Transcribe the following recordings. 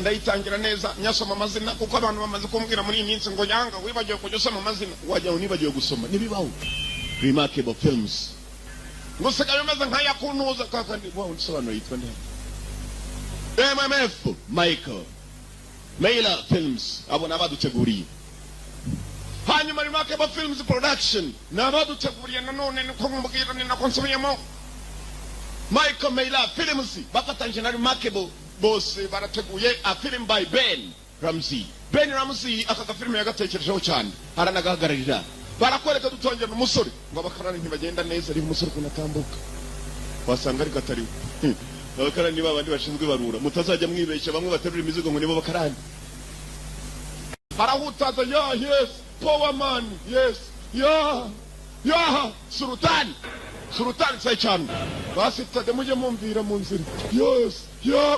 ndayitangira neza nyasoma amazina kuko abantu bamaze kumbwira muri iminsi ngo yanga wibagiwe kujya usoma amazina wajya unibagiwe gusoma nibibaho. Remarkable Films nguseka bimeze nkaya kuntuza kakandi wow nsobanura yitwa nde MMF Michael Mailer Films abona baduteguriye. Hanyuma Remarkable Films Production nabaduteguriye nanone niko mbwira ni nakonsubiyemo. Michael Mailer Films bafatanyije na Remarkable bose barateguye a film by Ben Ramsey. Ben Ramsey aka film yagatekerejeho cyane haranagahagararira barakwereka dutongera umusore ngo abakarani ntibagenda neza ari umusore kunatambuka wasanga ari gatari abakarani babandi bashinzwe barura mutazajya mwibeshya bamwe baterura imizigo ngo nibo bakarani barahutaza yes power man yes Sultan sai cyane basitade mujye mumvira mu nzira yes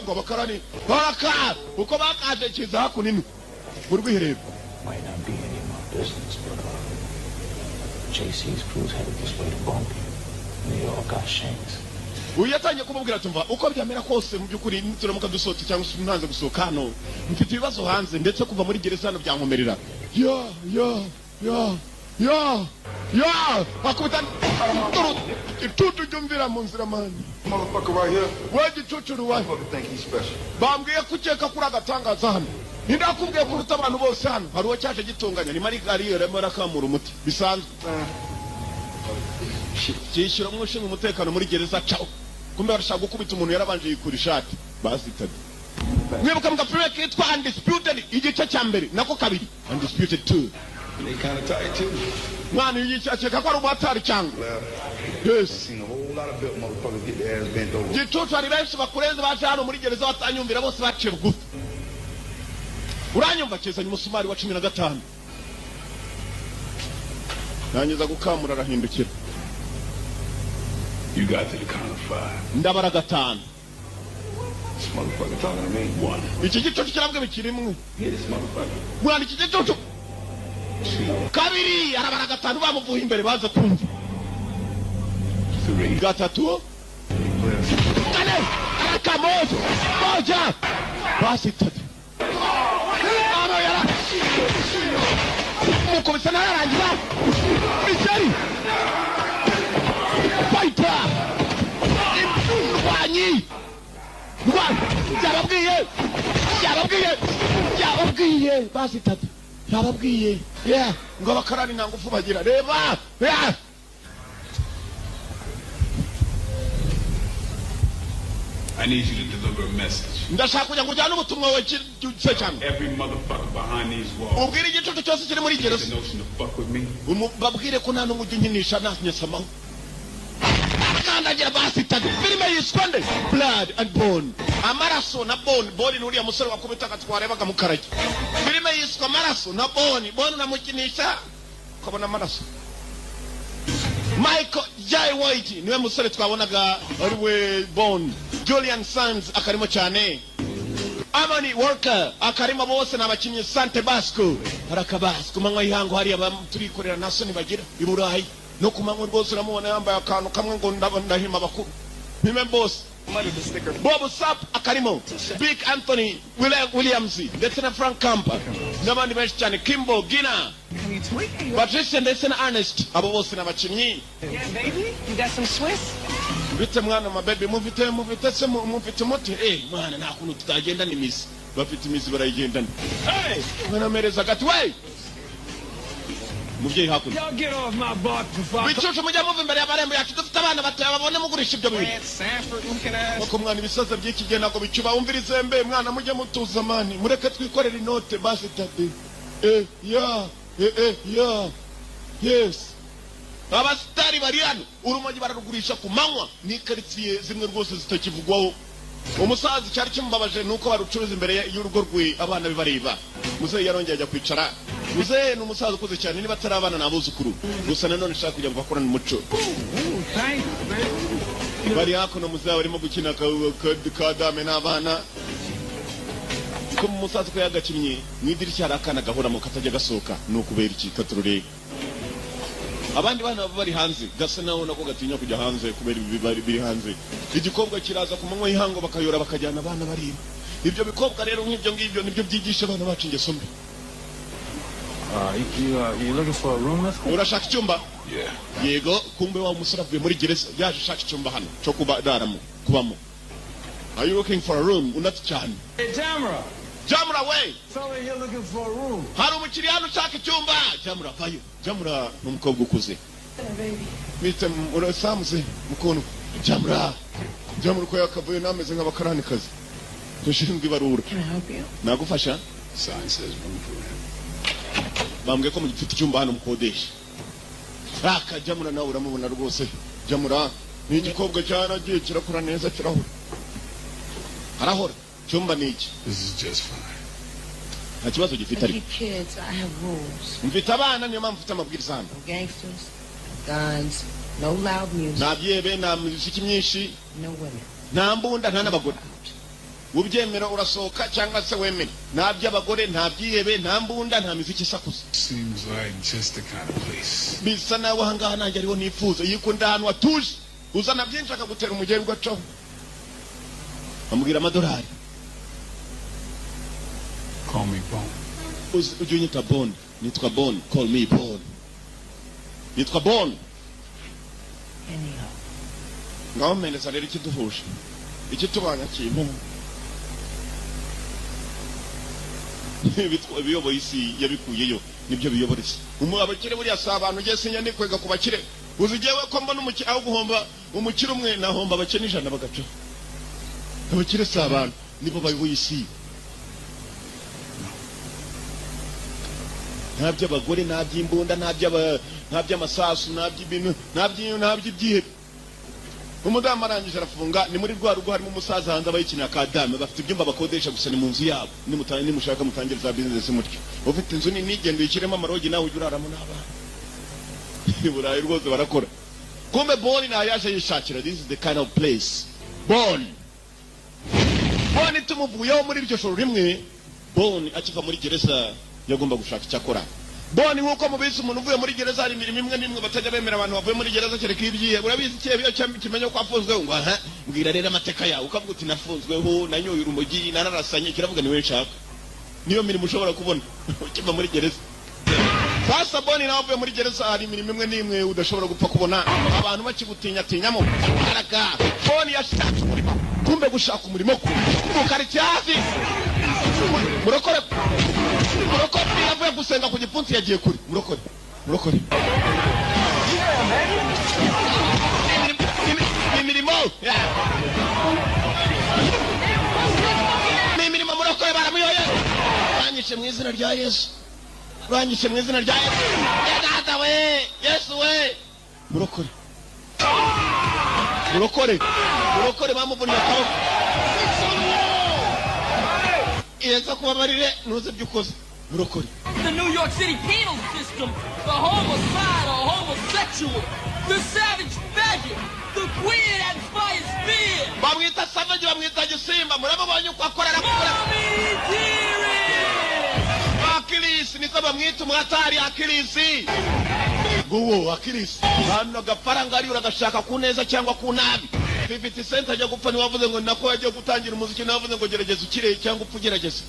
ngo abakarani baraka uko bakaje kiza hakunini urwiherero. Might not be any of my business, but JC's crew's headed this way to bump you. They all got shanks. Uyatanye kumubwira tumva uko byamera kose mu byukuri turamuka dusohote cyangwa sunanze gusohoka hano mfite ibibazo hanze ndetse kuva muri gereza hano byankomerera akubita tutu jumvira mu nzira mani Motherfucker right here. waje tutu waje Motherfucker think he's special. bambwiye kukeka kuri agatangaza hano ndakubwiye kuruta abantu bose hano hari uwo cyaje gitunganya ni mari gari yoremo rakamura umuti bisanzwe cyishyura umushinga umutekano muri gereza cyawo kumbe barashaka gukubita umuntu yarabanje yikura ishati basitade mwibuka mugapime kitwa Undisputed igice cya mbere nako kabiri Undisputed 2 They kind of tight too. mwana yicyaceka ko ari ubatari cyangwa yes Seen a whole lot of built motherfuckers get their ass bent over. gitutu ari benshi bakurenze baje hano muri gereza batanyumvira bose baciye bugufi uranyumva kezanye umusumari wa 15 nangiza gukamura arahindukira You got to the count of 5. ndabara gatanu This motherfucker talking to me. 1. iki gitutu kirabwe bikirimwe Hit this motherfucker. mwana iki gitutu 2. kabiri arabara gatanu bamuvuye imbere baza kumva 3. gatatu kane akamoto moja basi tatu ano yara mukubisa narangira miseri fighter imwanyi yarabwiye basi tatu yarabwiye ngo abakarani nta ngufu bagira reba I need you to deliver a message. ndashaka kujya kujyana ubutumwa we cyose cyane Every motherfucker behind these walls ubwire igicucu cyose kiri muri has gereza the notion to fuck with me. babwire ko nta n'umujyi unkinisha nanyasamaho akandagira basitade filime yiswe nde Blood and Bone amaraso na bone n'uriya musore wakubitaga twarebaga mu karage filime yiswe amaraso na bone unamukinisha ukabona amaraso. Michael J. White niwe musore twabonaga ari we Bone. Julian Sands akarimo cyane. Amani Walker akarimo bose n'abakinnyi Sante Basco harakabasco manywa yihango hari turikorera naso nibagira iburayi no kumanywa rwose uramubona yambaye akantu kamwe ngo ndahima bakuru mime boss Bob Sapp akarimo Big Anthony Williams ndetse na Frank Camper n'abandi benshi cyane Kimbo Gina Patricia ndetse na Ernest abo bose n'abakinnyi. Yeah, baby, you got some Swiss? Bite mwana ma baby mufite se mufite moto mwana nta kuntu tutagenda n'imizi bafite imizi barayigendana mwana mereza gati we mubyeyi hakuno Y'all get off my butt before bicucu mujya muva imbere y'abarembo yacu dufite abana batoya babone mugurisha ibyo bintu Sanford looking ass. nuko mwana ibisaza by'iki gihe ntabwo bicuba wumvirize mbe mwana mujye mutuza mani mureke twikorera inote basi tati yes abasitari bari hano urumogi bararugurisha ku manywa ni karitsiye zimwe rwose zitakivugwaho. Umusaza cyari kimubabaje nuko barucuruza imbere y'urugo rwe abana bibareba. Muzehe yarongeye ajya kwicara. Muzehe n'umusaza ukuze cyane niba atari abana n'abuzukuru gusa nanone shaka kujya bakorana umuco. Bari hakuno muzehe barimo gukina kadame n'abana. Ko umusaza ko yagakinnye mwidirishya harakana gahoramo katajya gasoka nukubera iki katururega. Abandi bana bari hanze gasa naho nako gatinya kujya hanze kubera biri hanze. Igikobwa kiraza ku manywa yihango bakayora bakajyana abana bari ibyo bikobwa rero nk'ibyo ngibyo nibyo byigisha abana bacu ingeso mbi. You looking for a room? Urashaka icyumba? Yeah. Yego, kumbe wa musore avuye muri gereza yaje ashaka icyumba hano cyo kubamo. Are you looking for a room? Unati cyane. Hey, Tamara. Jamura we. Fella here looking for a room. Hari umukiriya hano ushaka icyumba. Jamura vayo. Jamura n'umukobwa ukuze. Mite urasamuze mukono. Jamura ko yakavuye nameze nk'abakaranikazi. Dushinzwe ibarura. Can I help you? Nagufasha? Sign says room for him. Bambwiye ko mugifite icyumba hano mukodesha. Raka Jamura nawe uramubona rwose. Jamura ni igikobwa cyaragiye kirakura neza kirahura. Arahora. Cyumba ni iki? This is just fine. Nta kibazo gifite I ariko. keep kids. I have rules. Mfite abana niyo mpamvu mfite amabwiriza hano. No gangsters, guns, no loud music, Nta byebe, nta muziki myinshi, no women. nta mbunda, nta n'abagore. Ubyemera urasohoka cyangwa se wemere. Nta by'abagore, nta byihebe, nta mbunda, nta muziki isakuza. Seems like just the kind of place. Bisa nawe ahangaha nanjye ariho nifuza. Yikunda ahantu hatuje. Uzana byinshi akagutera umugeri ugacaho. Amubwira amadolari. Call me Bone. Ujye unyita Bone. Nitwa Bone. Call me Bone. Nitwa Bone. Anyhow. Ngaho mpeneza rero ikiduhuje. Ikitubanya kintu. Ibiyoboye isi yabikuyeyo nibyo biyobora isi. Abakire buriya si abantu ugiye sinya nikwega ku bakire. Uzigewe ko mbona umukire aho guhomba umukire umwe nahomba abakene 100 bagaca. Abakire si abantu nibo bayoboye isi. Nta by'abagore, nta by'imbunda, nta by'amasasu, nta by'ibintu, nta by'ibyihebe. Umudamu arangije arafunga ni muri rwa rugo harimo umusaza hanze abayikinira kadame bafite ibyumba bakodesha gusa ni mu nzu yabo nimushaka mutangire za business mutyo ufite inzu nini igenda ikiremo amarogi nawe ujya uraramo n'abana Burayi rwose barakora kumbe Bone na yaje yishakira. This is the kind of place Bone tumuvuyeho muri iryo shoro rimwe. Bone akiva muri gereza yagomba gushaka icyakora. Bone nkuko mubizi umuntu uvuye muri gereza hari imirimo imwe n'imwe batajya bemera abantu bavuye muri gereza kereka ibyiye. Urabizi kiye kimenye ko afunzwe ngo aha mbwira rero amateka yawe ukavuga uti nafunzweho nanyoye urumogi nararasanye kiravuga ni we nshaka. Niyo mirimo ushobora kubona ukiva muri gereza. Sasa Bone nawe uvuye muri gereza hari imirimo imwe n'imwe udashobora gupfa kubona abantu bakigutinyatinyamo. Araga Bone yashatse umurimo kumbe gushaka umurimo ku karitsiye hafi murokore yavuye gusenga ku gipfunsi yagiye kuri murokore imirimo murokore baramuyoye. Banyishe mu izina rya Yesu Data we Yesu we murokore bamuvunira akaboko. Yeza kubabarire nuze byukoze murokore. The New York City penal system, the homicidal, homosexual, the savage faggot, the queer that inspires fear. Bamwita savage, bamwita gisimba, murababonye uko akorera Akilisi, niko bamwita umwatari Akilisi. Guwo Akilisi. Hano gafaranga ari uragashaka kuneza cyangwa kunabi. 50 cent ajya gupfa ni wavuze ngo nako yagiye gutangira umuziki navuze ngo gerageza ukire cyangwa upfugerageza.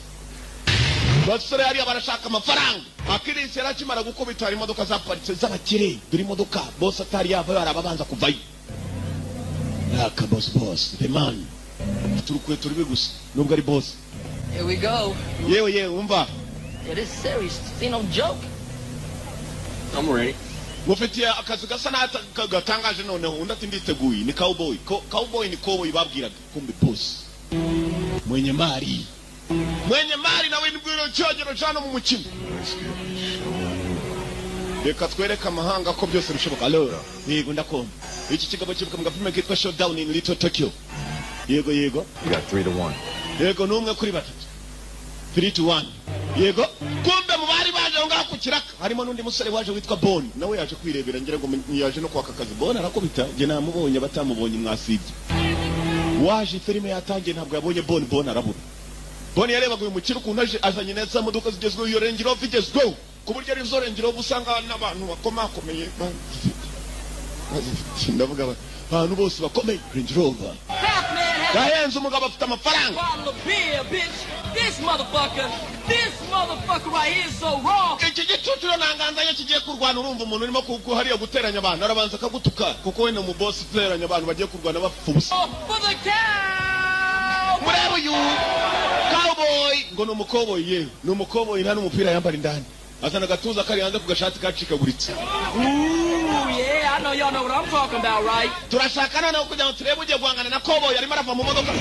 Basore yari barashaka amafaranga. Akilisi yarakimara gukubita hari imodoka zaparitse z'abakire. Duri imodoka boss atari yava yarababanza kuvayo. Naka boss the man. Turukwe turi gusa nubwo ari boss. Here we go. Yewe umva. It is serious. See no joke. I'm ready. Mufitiye akazi gasa n'agatangaje noneho undi ati nditeguye ni cowboy. Cowboy ni cowboy babwiraga kumbe boss. Mwenye mari nawe nibwiro cyogero cyano mu mukino. Reka twereka amahanga ko byose bishoboka. Alora yego ndakomba iki kigabo kivuga mu gafilme kitwa Showdown in Little Tokyo. Yego You got 3-1. yego numwe kuri batatu 3-1 yego kumbe mu bari baje ngaho ku kiraka harimo n'undi musore waje witwa Bone nawe yaje kwirebera ngira ngo yaje no kwaka kazi. Bone arakubita je namubonye batamubonye mwasibye waje filime yatangiye ntabwo yabonye Bone arabura. Bone yarebaga uyu mukiro kuntaje azanye neza modoka zigezweho iyo Range Rover igezweho ku buryo ari zo Range Rover usanga n'abantu bakomakomeye ndavuga abantu bose bakomeye Range Rover. yahenze umugabo afite amafaranga. Bottle of beer, bitch. This motherfucker right here is so wrong. Iki gicucu rero nanganzanye kigiye kurwana, urumva umuntu urimo hariya guteranya abantu arabanza akagutuka kuko we ni umubosi uteranya abantu bagiye kurwana bapfa ubusa. For the cow. Murebe uyu cowboy ngo ni umukoboyi yewe, ni umukoboyi nta n'umupira yambara indani, azana agatuza kari hanze ku gashati kacikaguritse. Ooh, yeah, I know y'all know what I'm talking about, right? Turashaka noneho kugira ngo turebe ugiye guhangana na cowboy arimo arava mu modoka.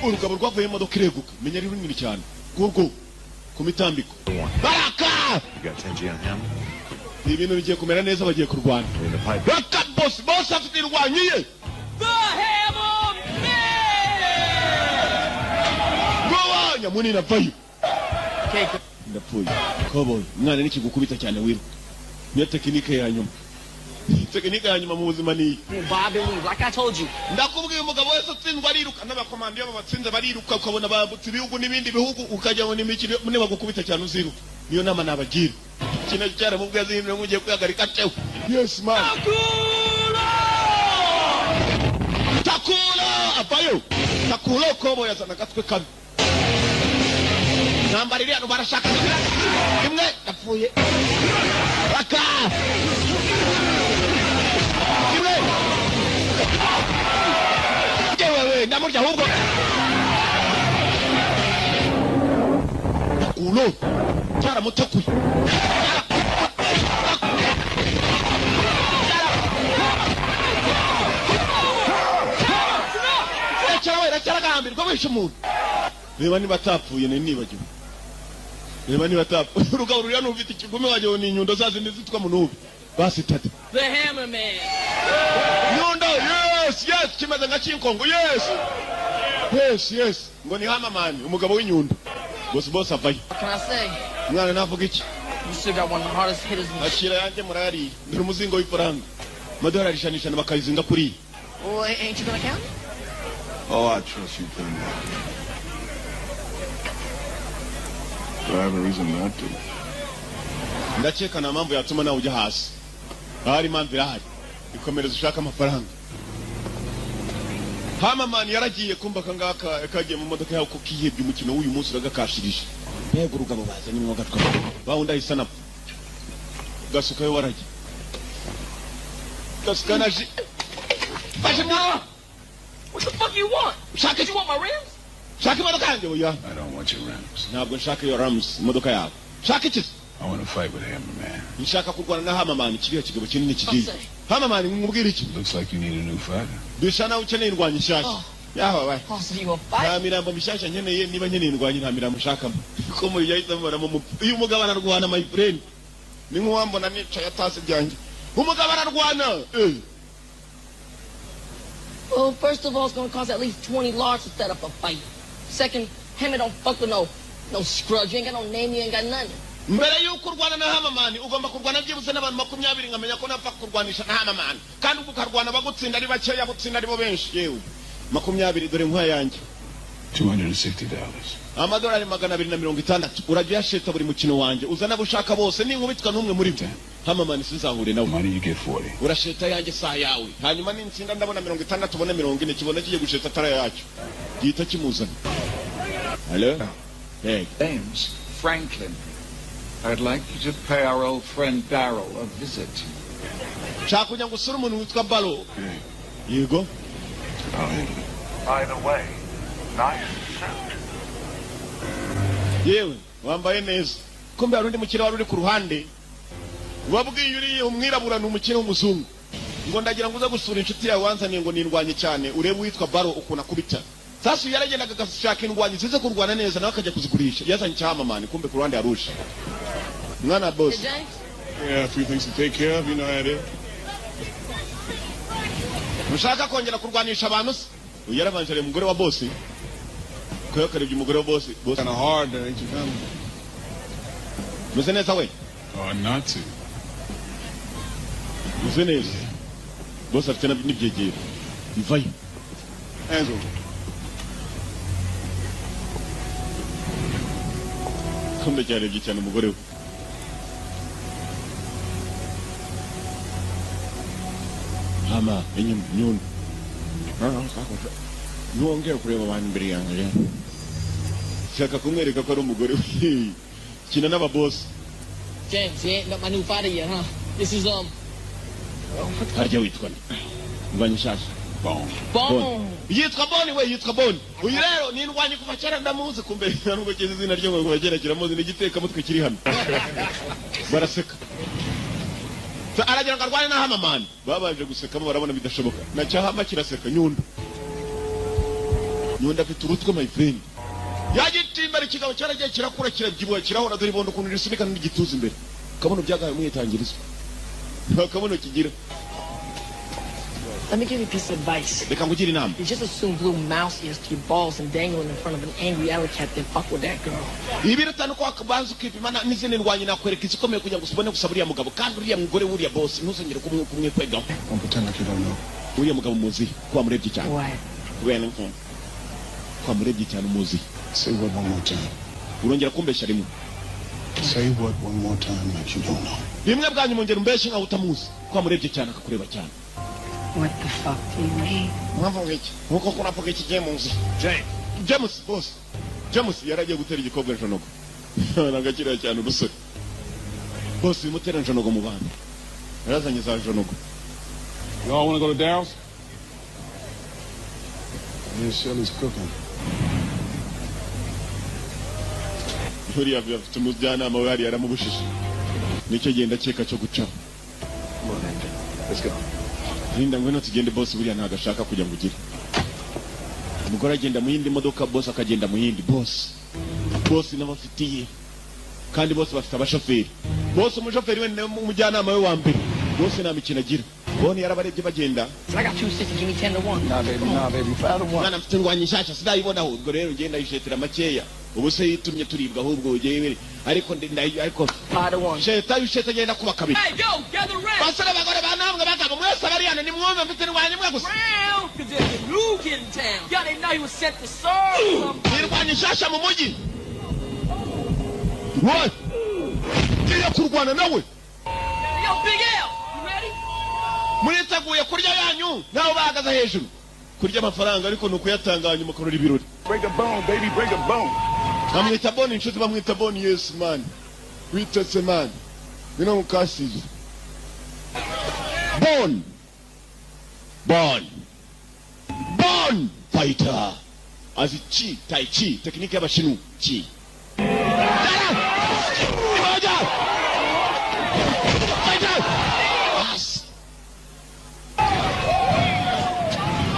Urugabo rwavuye mu modoka ireguka, menya ari runini cyane kurwo ku mitambiko. Baraka! You got 10G on him? Ibintu bigiye kumera neza, bagiye kurwana. In the pipe. Baraka boss afite irwanyi ye. The Hammer Man! Gowanya munini avayo. Okay, Ndapfuye. Cowboy, mwana niki gukubita cyane wiruka. Niyo tekinike ya nyuma. Tekinike ya nyuma mu buzima ni Bob and weave, like I told you. ndakubwiye umugabo wese utsindwa ariruka, n'abakomando y'abo batsinze bariruka, ukabona bambutse ibihugu n'ibindi bihugu, ukajya mu n'imikino niba gukubita cyane uziruka. Niyo nama nabagira. Kino cyara mu bwazi n'imwe mugiye kwihagarika tewe. Yes man. Takula abayo. Takula Cowboy azana gatwe kabi. Nambari rero barashaka imwe yapfuye. Baka. Imwe. Yewe ndamurya ahubwo. Takulo. Cyara mutakuye. Cyaragambirwa wishe umuntu. Reba niba atapfuye nibagiwe. Reba niba atapfuye. Urugabo ruriya n'ufite ikigume wagiye ni inyundo zazi nizitwa munubi. Basitade. The Hammer Man. Nyundo, yes, kimeze nka kinkongo, yes. Ngo ni Hammer Man, umugabo w'inyundo. Boss avayo. What can I say? Mwana navuga iki? You still got one of the hardest hitters in the Akira yanjye murari. Nduru muzingo w'ifaranga. Madolari shanisha bakayizinga kuri. Well, ain't you gonna count? Oh, I trust you done that. Do I have a reason not to? Ndakeka na mambo yatuma nawe ujya hasi. Hari impamvu irahari. Ikomereza ushaka amafaranga. Hammer Man yaragiye kumba kangaka akagiye mu modoka yaho ko kihebye umukino w'uyu munsi uragakashirije. Mbega urugabo bazanye mwoga twa. Bawunda isana. Gasuka yo waragiye. Gasuka naji. Bashaka. What the fuck you want? Shaka You want my rims? Shaka imodoka yanjye oya. I don't want your rims. Ntabwo nshaka iyo Rams imodoka yawe. Shaka iki? I want to fight with Hammer Man. Nshaka kurwana na Hammer Man kiriya kigabo kinini kigiye. Hammer Man ngubwira iki? Looks like you need a new fighter. Bishana ukeneye indwanyi nshyashya. Yaho wabaye. Oh, so you a fight? Nta mirambo mishyashya nkeneye, niba nkeneye indwanyi nta mirambo nshakamo. Ko muri yahita mubara mu uyu umugabo ararwana my friend. Ni nkuwambona nicaye atase byanjye. Umugabo ararwana. Well, first of all, it's gonna cost at least 20 large to set up a fight. Second, Hammer don't fuck with no scrubs. You ain't got no name, you ain't got nothing. Mbere yuko urwana na Hammer Man ugomba kurwana byibuze n'abantu 20 ngamenya ko napfa kurwanisha na Hammer Man. Kandi ukarwana bagutsinda ari bakeya gutsinda ari bo benshi yewe. 20 dore nkwa yanjye. $260. Amadolari 260 urajya yasheta buri mukino wanjye uzana bushaka bose ninkubitwa n'umwe muri byo. Hammer Man sizahure nawe. Money you get 40. Urasheta yanjye saa yawe hanyuma n'insinda ndabona 60 tubone 40 kibona kigiye gusheta tara yacu gihita kimuzana. Hello? Hey. James Franklin, I'd like you to pay our old friend Darrell a visit. Shaka kujya gusura umuntu witwa Balo. Yego. I'll handle it. By the way, nice suit. Yewe wambaye neza. Kumbe arundi mukira wari uri ku ruhande. Wabwiye uri umwirabura n'umukino w'umuzungu. Ngo ndagira ngo uza gusura inshuti yawe wanzaniye ngo nindwanye cyane urebe witwa Balo ukuna kubita. Sasa yaragendaga gashaka indwanyi zize kurwana neza nawe akajya kuzigurisha. Yazanye Hammer Man kumbe ku ruhande arusha. Mwana boss. Hey, James? Yeah, a few things to take care of, you know how it is. Mushaka kongera kurwanisha abantu se? Uyarabanjere umugore wa boss. Ko yakarebye umugore wa boss. Boss Kind of hard there, ain't you coming? Meze neza we? Oh, not to. Meze neza. Boss afite n'ibyegera. Mvayo. Hands over. Kumbe cyarebye cyane umugore we. Hama, inyuma, nyundo. ntiwongere kureba abantu imbere yanjye shaka kumwereka ko ari umugore we kina n'ababosi James, you ain't met my new fighter yet, huh? This is, harya witwa ndwanya shasha Bone. yitwa Bone we yitwa Bone uyu rero ni ndwanya kuva kera ndamuzi kumbe nubwo kizi izina ryo ngo kuva kera kiramuzi n'igiteka mutwe kiri hano baraseka aragira ngo arwane na Hamamani babaje gusekamo barabona bidashoboka na Cyahama kiraseka Nyundo afite urutwe my friend yagitimba ikigabo cyaragiye kirakura kirabyibuha kirahora dore ibondo kuntu risunika n'igituza imbere kabono byagaye mwitangirizo kabono kigira. Let me give you a piece of advice. Reka ngugira inama. You just assume blue mouse ears to your balls and dangling in front of an angry alley cat, then fuck with that girl. Ibirutana ko akabanza ukipimana n'izindi ndwanye nakwereka izikomeye kugira ngo usubone gusaba uriya mugabo kandi uriya mugore wuriya boss ntuzongere kumwe kwega. Don't pretend like you don't know. Uriya mugabo muzi kwa murebye cyane. Why? Wena kwa murebye cyane muzi. Say what one more time. Urongera kumbeshya rimwe. Say what one more time like you don't know. Rimwe bwanyu mongera umbeshye nka utamuzi kwa murebye cyane akakureba cyane. What the fuck do you mean? Mwavuga iki? Nkuko kunavuga iki James? James boss. James yaragiye gutera igikobwa njonogo. Nagakira cyane urusore. Boss imutera njonogo mu bana. Yarazanye za njonogo. You all want to go to Daryl's? Yeah, Shirley's cooking. Uriya afite umujyanama we hariya aramubushishe. Nicyo genda cyeka cyo gucaho. Let's go. Linda ngwino tugende boss buriya ntago ashaka kujya ngugire. Umugore agenda mu yindi modoka boss akagenda mu yindi boss. Boss n'abafitiye. Kandi boss bafite abashoferi. Boss umushoferi we n'umujyanama we wa mbere. Boss nta mikino agira. Bone yarabarebye bagenda. I got 2 sisters, give me 10 to 1. Nah, baby, 5 to 1. Mwana mfite ndwanye shasha sidayibona ahubwo rero ngenda yishetera makeya. Ubu se yitumye turibwa ahubwo ugiye ariko 5 to 1. Sheta yisheta agenda kuba kabiri. Hey, yo, gather around. Basara bagore banamwe bagabo mwese bariyana ni mwumve mfite ndwanye mwe gusa. Round, cause there's a new kid in town. Y'all didn't know he was sent to serve somebody. Nirwanye shasha mu mujyi. What? Ngiye kurwana nawe. Yo, Big L, you ready? Muriteguye kurya yanyu nawe bahagaze hejuru. Kurya amafaranga ariko nukuyatanga nyuma korora ibirori. Break a bone, baby, break a bone. Bamwita Bone inshuti bamwita Bone yes man. Witetse man. Bino mukasije. Bone. Bone fighter. Azi chi, tai chi, tekniki y'abashinu, chi.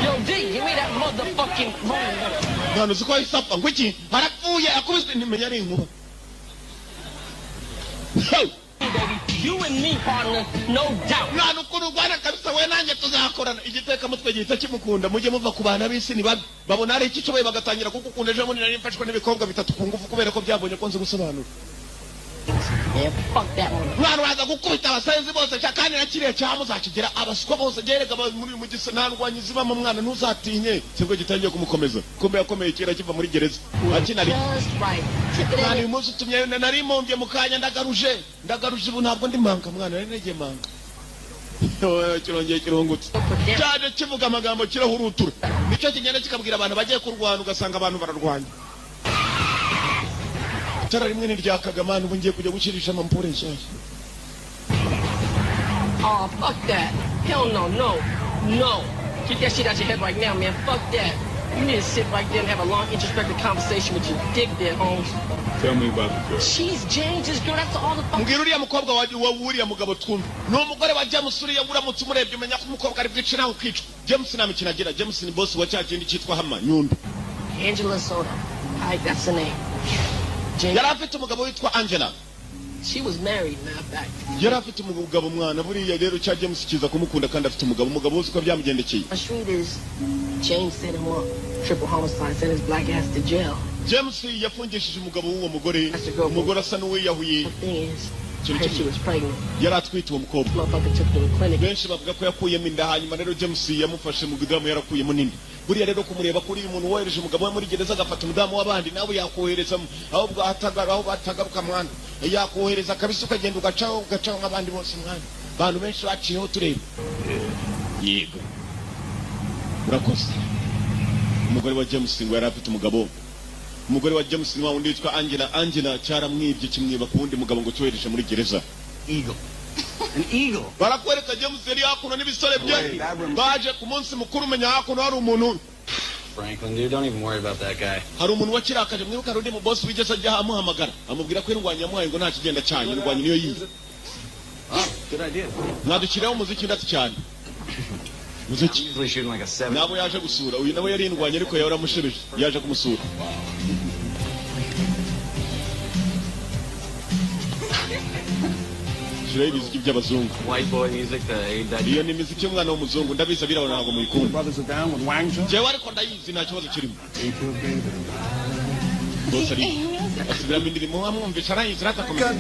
Yo, D, give me that motherfucking phone. Nano ziko isapa ngwiki harapfuye akubise nimenya ari inkuba. Baby, you and me, partner, no doubt. Nano kurugwana kabisa we nanjye tuzakorana igiteka mutwe gihita kimukunda mujye muva ku bana b'isi ni babona ari iki cyobaye bagatangira kugukunda ejo muri nari mfashwe n'ibikobwa bitatu ku ngufu kubera ko byabonye ko nzi gusobanura. Yeah, fuck that one. Mwana waza gukubita abasenzi bose kandi nakiriye cyamo uzakigera abaswa bose gerega muri mu gisa ntarwanye ziba mu mwana ntuzatinye sibwo gitangiye kumukomeza kumbe yakomeye kera kiva muri gereza akinari Just right. mwana uyu munsi utumye nari mombye mu kanya ndagaruje ubu ntabwo ndi manga mwana nari negeye manga kirongeye kirongutse cyane kivuga amagambo kirahurutura nicyo kigenda kikabwira abantu bagiye kurwana ugasanga abantu bararwanya tara rimwe ni rya Kagame ubu ngiye kujya gukirisha amampure nshyashya. Oh, fuck that. Hell no. Get that shit out your head right now, man. Fuck that. You need to sit right there and have a long, introspective conversation with your dick there, Holmes. Tell me about the girl. She's James's girl. That's all the fuck. Mbwira uriya mukobwa wa uriya mugabo twumva ni umugore wa James uriya uramutse umurebye umenya ko umukobwa ari bwice nawe ukicwa. James nta mikino agira. James ni boss wa cya kindi cyitwa Hama Nyundo. Angela Soda. That's the name. James. Yari afite umugabo witwa Angela. She was married, matter of fact. Yari afite umugabo mwana buriya rero cya James kiza kumukunda kandi afite umugabo wose ko byamugendekeye. The truth is, James set him up. Triple homicide, sent his black ass to jail. James yafungishije umugabo w'uwo mugore asa n'uwiyahuye. The thing is, I heard she was pregnant. Yari atwite uwo mukobwa. Motherfucker took her to the clinic. Benshi bavuga ko yakuyemo inda hanyuma rero James yamufashe mu gidamu yarakuyemo n'indi. Buriya rero kumureba kuri uyu muntu wohereje umugabo we muri gereza agafata umudamu w'abandi nawe yakohereza ahubwo aho batagaruka mwana yakohereza kabisa ukagenda ugacaho nk'abandi bose mwana abantu benshi baciyeho tureba yego urakoze umugore wa James ngo yari afite umugabo. Umugore wa James ni wa wundi witwa Angela cyaramwibye kimwiba ku wundi mugabo ngo cyohereje muri gereza. Eagle. An eagle. Barakwereka James yari hakuno n'ibisore bye. Baje ku munsi mukuru menya hakuno hari umuntu. Franklin, dude, don't even worry about that guy. Hari umuntu wakirakaje mwibuka rundi mu boss wigeze ajya amuhamagara. Amubwira ko indwanya yamuhaye ngo nta kigenda cyane indwanya niyo yize. Oh, good idea. Mwadukiraho umuziki ndati cyane. Muziki. Usually shooting like a 7. Nabo yaje gusura. Uyu nawe yari indwanya ariko yari amushebeje. Yaje kumusura. Shirayi biziki by'abazungu. White boy music, the A. Iyo ni miziki y'umwana w'umuzungu ndabiza birabona ntabwo muyikunda. Brothers are down with Wang Chung. Jewe ariko ndayizi nta kibazo kirimo. Bose ari asubiramo indirimbo amwumvisha arayizi ratakomeza.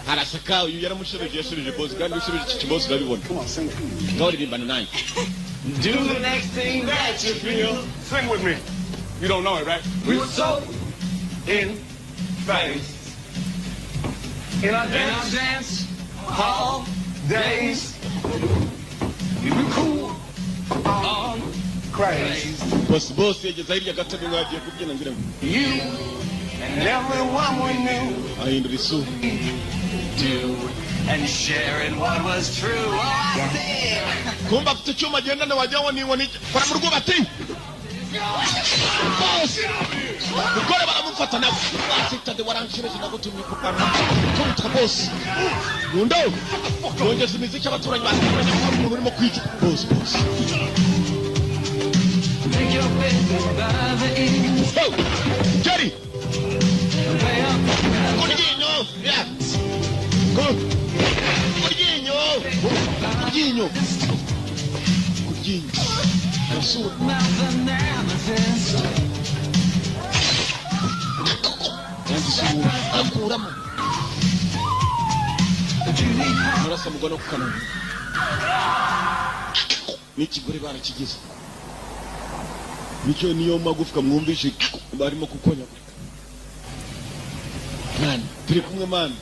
Harasaka uyu yaramushebeje yasubije boss kandi usubije iki kiboss urabibona. Ngaho ririmbana naye. Do the next thing that you feel. Sing with me. You don't know it, right? We're so in phase. In our dance hall days. We were cool on craze. Boss yageze hirya gato ngo yagiye kubyina ngira ngo. You and everyone we knew. Ahindura isura. Do and sharing what was true. Oh, I said. Kumba afite icyuma agendana wajyaho ni kora mu rugo bati. Boss. Ukore baramufata na asitade waranshireje nagutumye kupana. Kumutwa boss. Ngundo. Ngongeza imiziki abaturanyi batumanye ko umuntu urimo kwica boss. Make your face by the east. Oh. Jerry. Cordiño. Yeah. Cordiño. Cordiño. Cordiño. Azul. Akuramo. Murasa mugano kukana. N'ikigore barakigize. Nicyo niyo magufwa mwumvishe barimo kukonya. Man, turi kumwe man.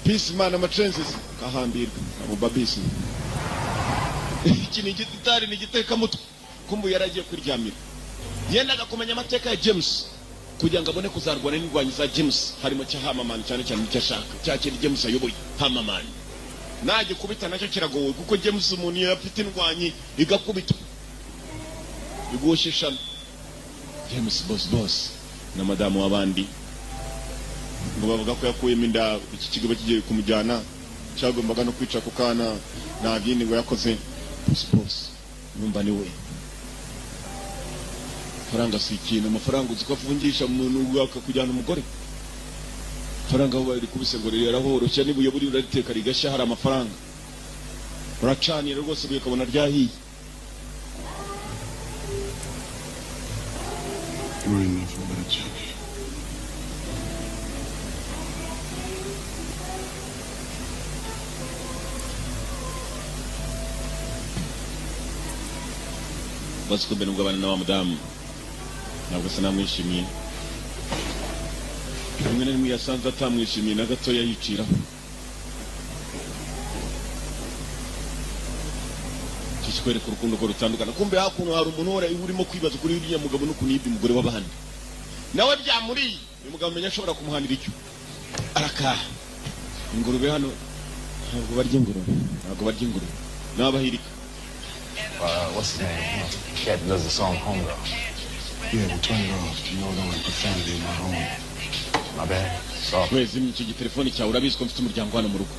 Peace man amachenses kahambirwa abo babisi. Iki ni igitari ni giteka mutwe. Kumbu yaragiye kuryamira. Yendaga kumenya amateka ya James kugira ngo abone kuzarwana n'indwanyi za James harimo cya Hammerman cyane cyane icyo ashaka. Cyakiri James ayoboye Hammerman. Naje kubita nacyo kiragowe kuko James umuntu yafite indwanyi igakubita. Igoshisha James boss na madamu wabandi ngo bavuga ko yakuyemo inda iki kigo kigiye kumujyana cyagombaga no kwica ku kana nta byindi ngo yakoze boss numva ni we faranga si ikintu amafaranga uzi ko afungisha umuntu akakujyana umugore faranga aho bari kubise ngo rero arahoroshya nibuye buri urateka rigashya hari amafaranga uracanira rwose bikabona ryahiye. You ain't nothing but a junkie. Basi kumbe nungabana na wa madamu ntabwo se namwishimiye rimwe na rimwe yasanze atamwishimiye na gatoya yiciraho. Kikwereka urukundo ko rutandukana. Kumbe hakuno hari umuntu urimo kwibaza kuri uriya mugabo n'ukuntu yibye umugore w'abandi nawe byamuri uyu mugabo menya ashobora kumuhanira icyo arakaha. Ingurube hano ntabwo barya ingurube n'abahirika. What's his name? Cat does the song Homegirl. Yeah, well, turn it off. You know I don't like profanity in my home. My bad. Sorry. Wezi icyo gitelefoni cyawe urabizi ko mfite umuryango hano mu rugo.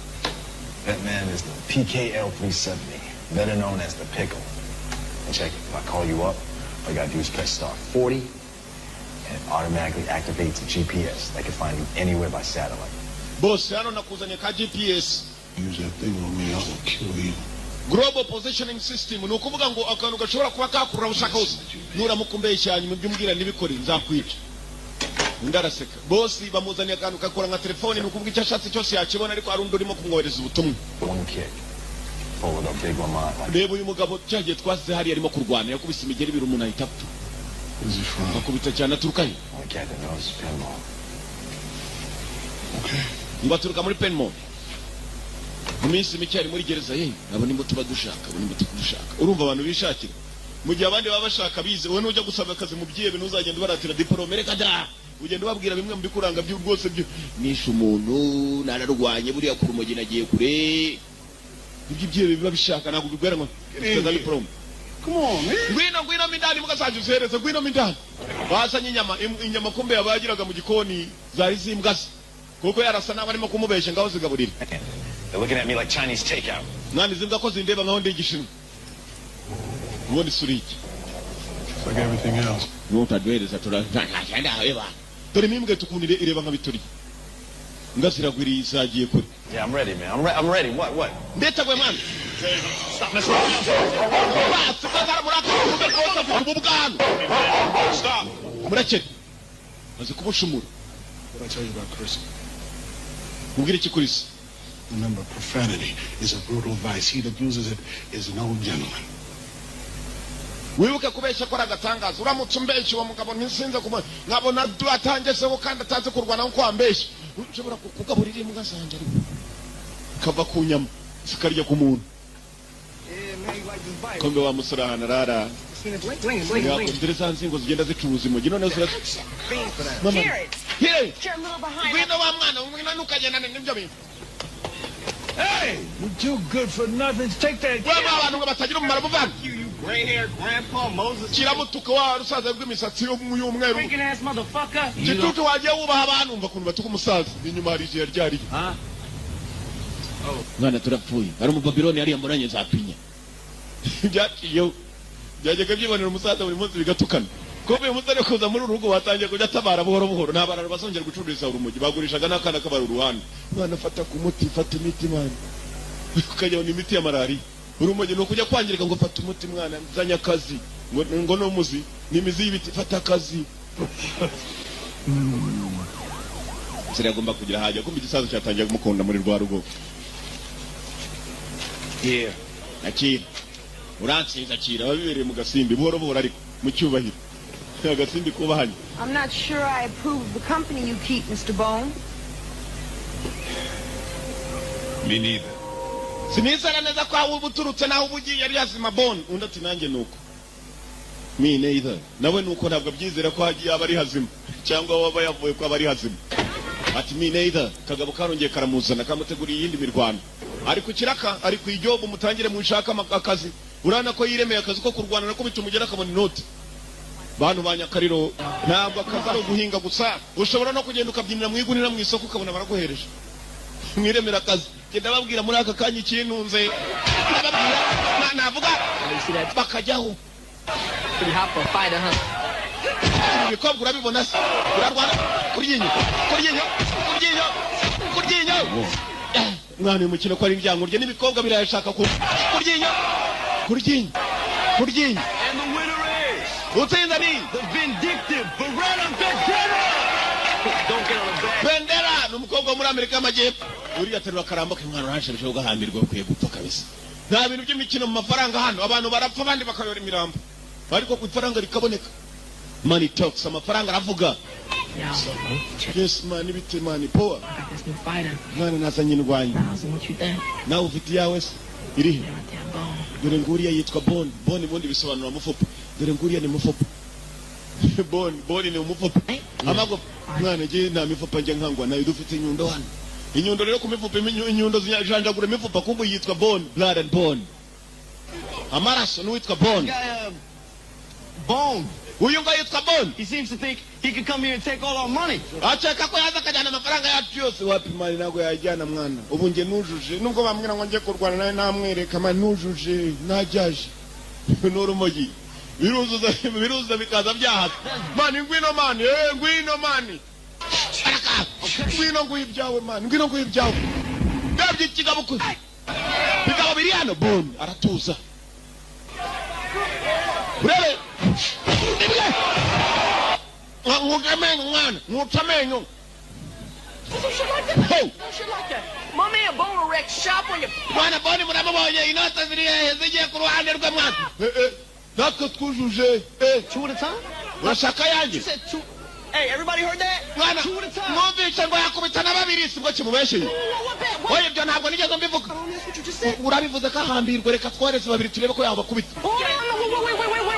That man is the PKL 370, better known as the Pickle. And check it. If I call you up, all you gotta do is press star 40, and it automatically activates the GPS. They can find you anywhere by satellite. Boss, hano nakuzanye ka GPS. Use that thing on me, I will kill you. Global Positioning System ni ukuvuga ngo akantu gashobora kuba kakurura ushaka hose nuramukumbeye cyane mu byumbwira nibikore nzakwica. Ndaraseka. Boss bamuzaniye akantu kakora nka telefone ni ukuvuga icyo ashatse cyose yakibona ariko hari undi urimo kumwohereza ubutumwa. One kick. Forward a big one mine. Reba uyu mugabo cyagiye twasize hari arimo kurwana yakubise imigeri ibiri umuntu ahita apfa. Where's he from? Akubita cyane aturukayo. Only cat that knows is Pinball. Okay. Ngo aturuka muri Penmont. Mu minsi mike ari muri gereza ye abo nimbo tuba dushaka urumva abantu bishakira mu gihe abandi baba bashaka bize wowe nujya gusaba akazi mu byebe ntuzagenda baratira diplome reka da ugenda babwira bimwe mu bikuranga byo rwose byo nishe umuntu nararwanye buriya ku rumogi nagiye kure ibyo byebe biba bishaka ntabwo bigwera ngo ufite diplome. Come on, man. Ngwino mindani mugasaje usereze ngwino mindani basanye inyama kumbe yabagiraga mu gikoni zari zimbwase kuko yarasa n'abarimo kumubesha ngaho zigaburira. They're looking at me like Chinese takeout. Nani zimbwa ko zindeba ngaho ndegishinwa ubundi suriki Like everything else. nutadwereza turashanda eba dore mimbwe tukundire ireba nka bituri ngasiragwiri isagiye kure. Yeah, I'm ready, man. I'm ready. What? Ndeta gwe man. Stop messing around. Stop. Murake. Maze kubushumura. What I tell you about Chris? Mubwire iki kuri se? Remember, profanity is a brutal vice. He that uses it is no gentleman. Wibuke kubesha ko ragatangaza uramutse umbeshye uwo mugabo ntisinze kumwe nkabona duatangeseho kandi ataze kurwana nko kwambeshya ushobora kugaburira imbwa zanje kava ku nyama sikarya ku muntu. Kombe wa musarahana rara ndire nzingo zigenda zicuruza imogi none zira mama here ngwino wa mwana ngwino nukagenda n'ibyo bintu. Hey, you're too good for nothing. Take that. Abantu ngo batagira umumaro muvana You gray-haired grandpa Moses. kiramutuka wa rusaza rw'imisatsi y'umweru Freaking ass motherfucker. gitutu wagiye wubaha abantu umva kuntu batuka umusaza inyuma hari igihe ryari mwana turapfuye hari umubabironi yari yamuranye zapinya byaciyeho byajyaga byibonera umusaza buri munsi bigatukana kuko uyu musore kuza muri urugo watangiye kujya atabara buhoro buhoro nta barara basongera gucururiza urumogi bagurishaga n'akana kabara uruhande mwana fata ku muti fata imiti mwana ukajya ni imiti ya malariya urumogi ni ukujya kwangirika ngo fata umuti mwana nzanye akazi ngo no muzi ni imizi y'ibiti fata akazi sire agomba kugira haja kumbe igisazo cyatangiye kumukunda muri rwa rugo. Yeah. Akira uransinza akira babibereye mu gasimbi buhoro buhoro ariko mu cyubahiro agasimbi kubahanye. I'm not sure I approve of the company you keep, Mr. Bone. Me neither. Sinizana neza ko aho ubuturutse naho ubugiye yari yazima Bone undi ati nanjye nuko. Me neither. Nawe nuko ntabwo byizera ko hagiye abari hazima cyangwa waba yavuye ko abari hazima. Ati me neither. Kagabo karongeye karamuzana kamuteguriye iyindi mirwano. Ari ku kiraka ari ku ijobo mutangire mu nshaka akazi. Urana ko yiremeye akazi ko kurwana nako bitumugera akabona inoti. Bantu banyakariro ntabwo akaza guhinga gusa ushobora no kugenda ukabyinira mu igunira mu isoko ukabona baraguhereje. Mwiremera akazi genda babwira muri aka kanya ikintunze navuga bakajyaho. Pretty hot for a fighter, huh? Ibikobwa urabibona se urarwana kuryinyo mwana uyu mukino ko ari ibyango urye n'ibikobwa birayashaka kuryinyo. And the winner is utsinda ni the vindictive Beretta Vendetta. Don't get on the back. Bendera n'umukobwa wo muri Amerika y'Amajyepfo uriya aterura akaramba k'umwana urashobora ugahambirwa ukwiye gupfa kabisa. Nta bintu by'imikino mu mafaranga hano abantu barapfa abandi bakayora imirambo ariko ku ifaranga rikaboneka. Money talks, amafaranga aravuga. Yes man, ibite man poa. This new fighter. Mwana nazanye indwanyi. What you think? Nawe ufite yawe se iri dore nguriya yitwa Bone. Bone ubundi bisobanura mufupa. Dore nguriya ni mufupa. Bone ni umufupa. Amago mwana je nta mifupa nje nkangwa nayo dufite inyundo hano. Inyundo rero ku mifupa inyundo zijanjagura mifupa kumbu yitwa Bone, blood and bone. Amaraso n'uwitwa Bone. Bone. Uyu ngo yitwa Bone. He seems to think he can come here and take all our money. Acheka ko yaza kajana amafaranga yacu yose wapi mali nago yajyana mwana. Ubu nge nujuje nubwo bambwira ngo nje kurwana nawe namwereka mani nujuje najyaje. N'urumogi. Biruzuza bikaza byaha. Mani ngwino mani, ngwino mani. Araka. Ngwino ngwibyawe mani, ngwino ngwibyawe. Ndabye kigabo ku. Bigabo biri hano Bone aratuza. Urebe. Ngukamenyo mwana, ngutamenyo. No shit like that. My man Bone wrecked shop on your... Mwana Bone muramubonye inota zigiye ku ruhande rwe mwana. Natwe twujuje. 2 at a time? Urashaka yanjye? You said 2. Hey, everybody heard that? Mwana, 2 at a time. mwumvishe ngo yakubitana babiri sibwo kimubeshye. Oye ibyo ntabwo nigeze mbivuga. Urabivuze ko ahambirwe reka tworeze babiri turebe ko yabakubita. Wait.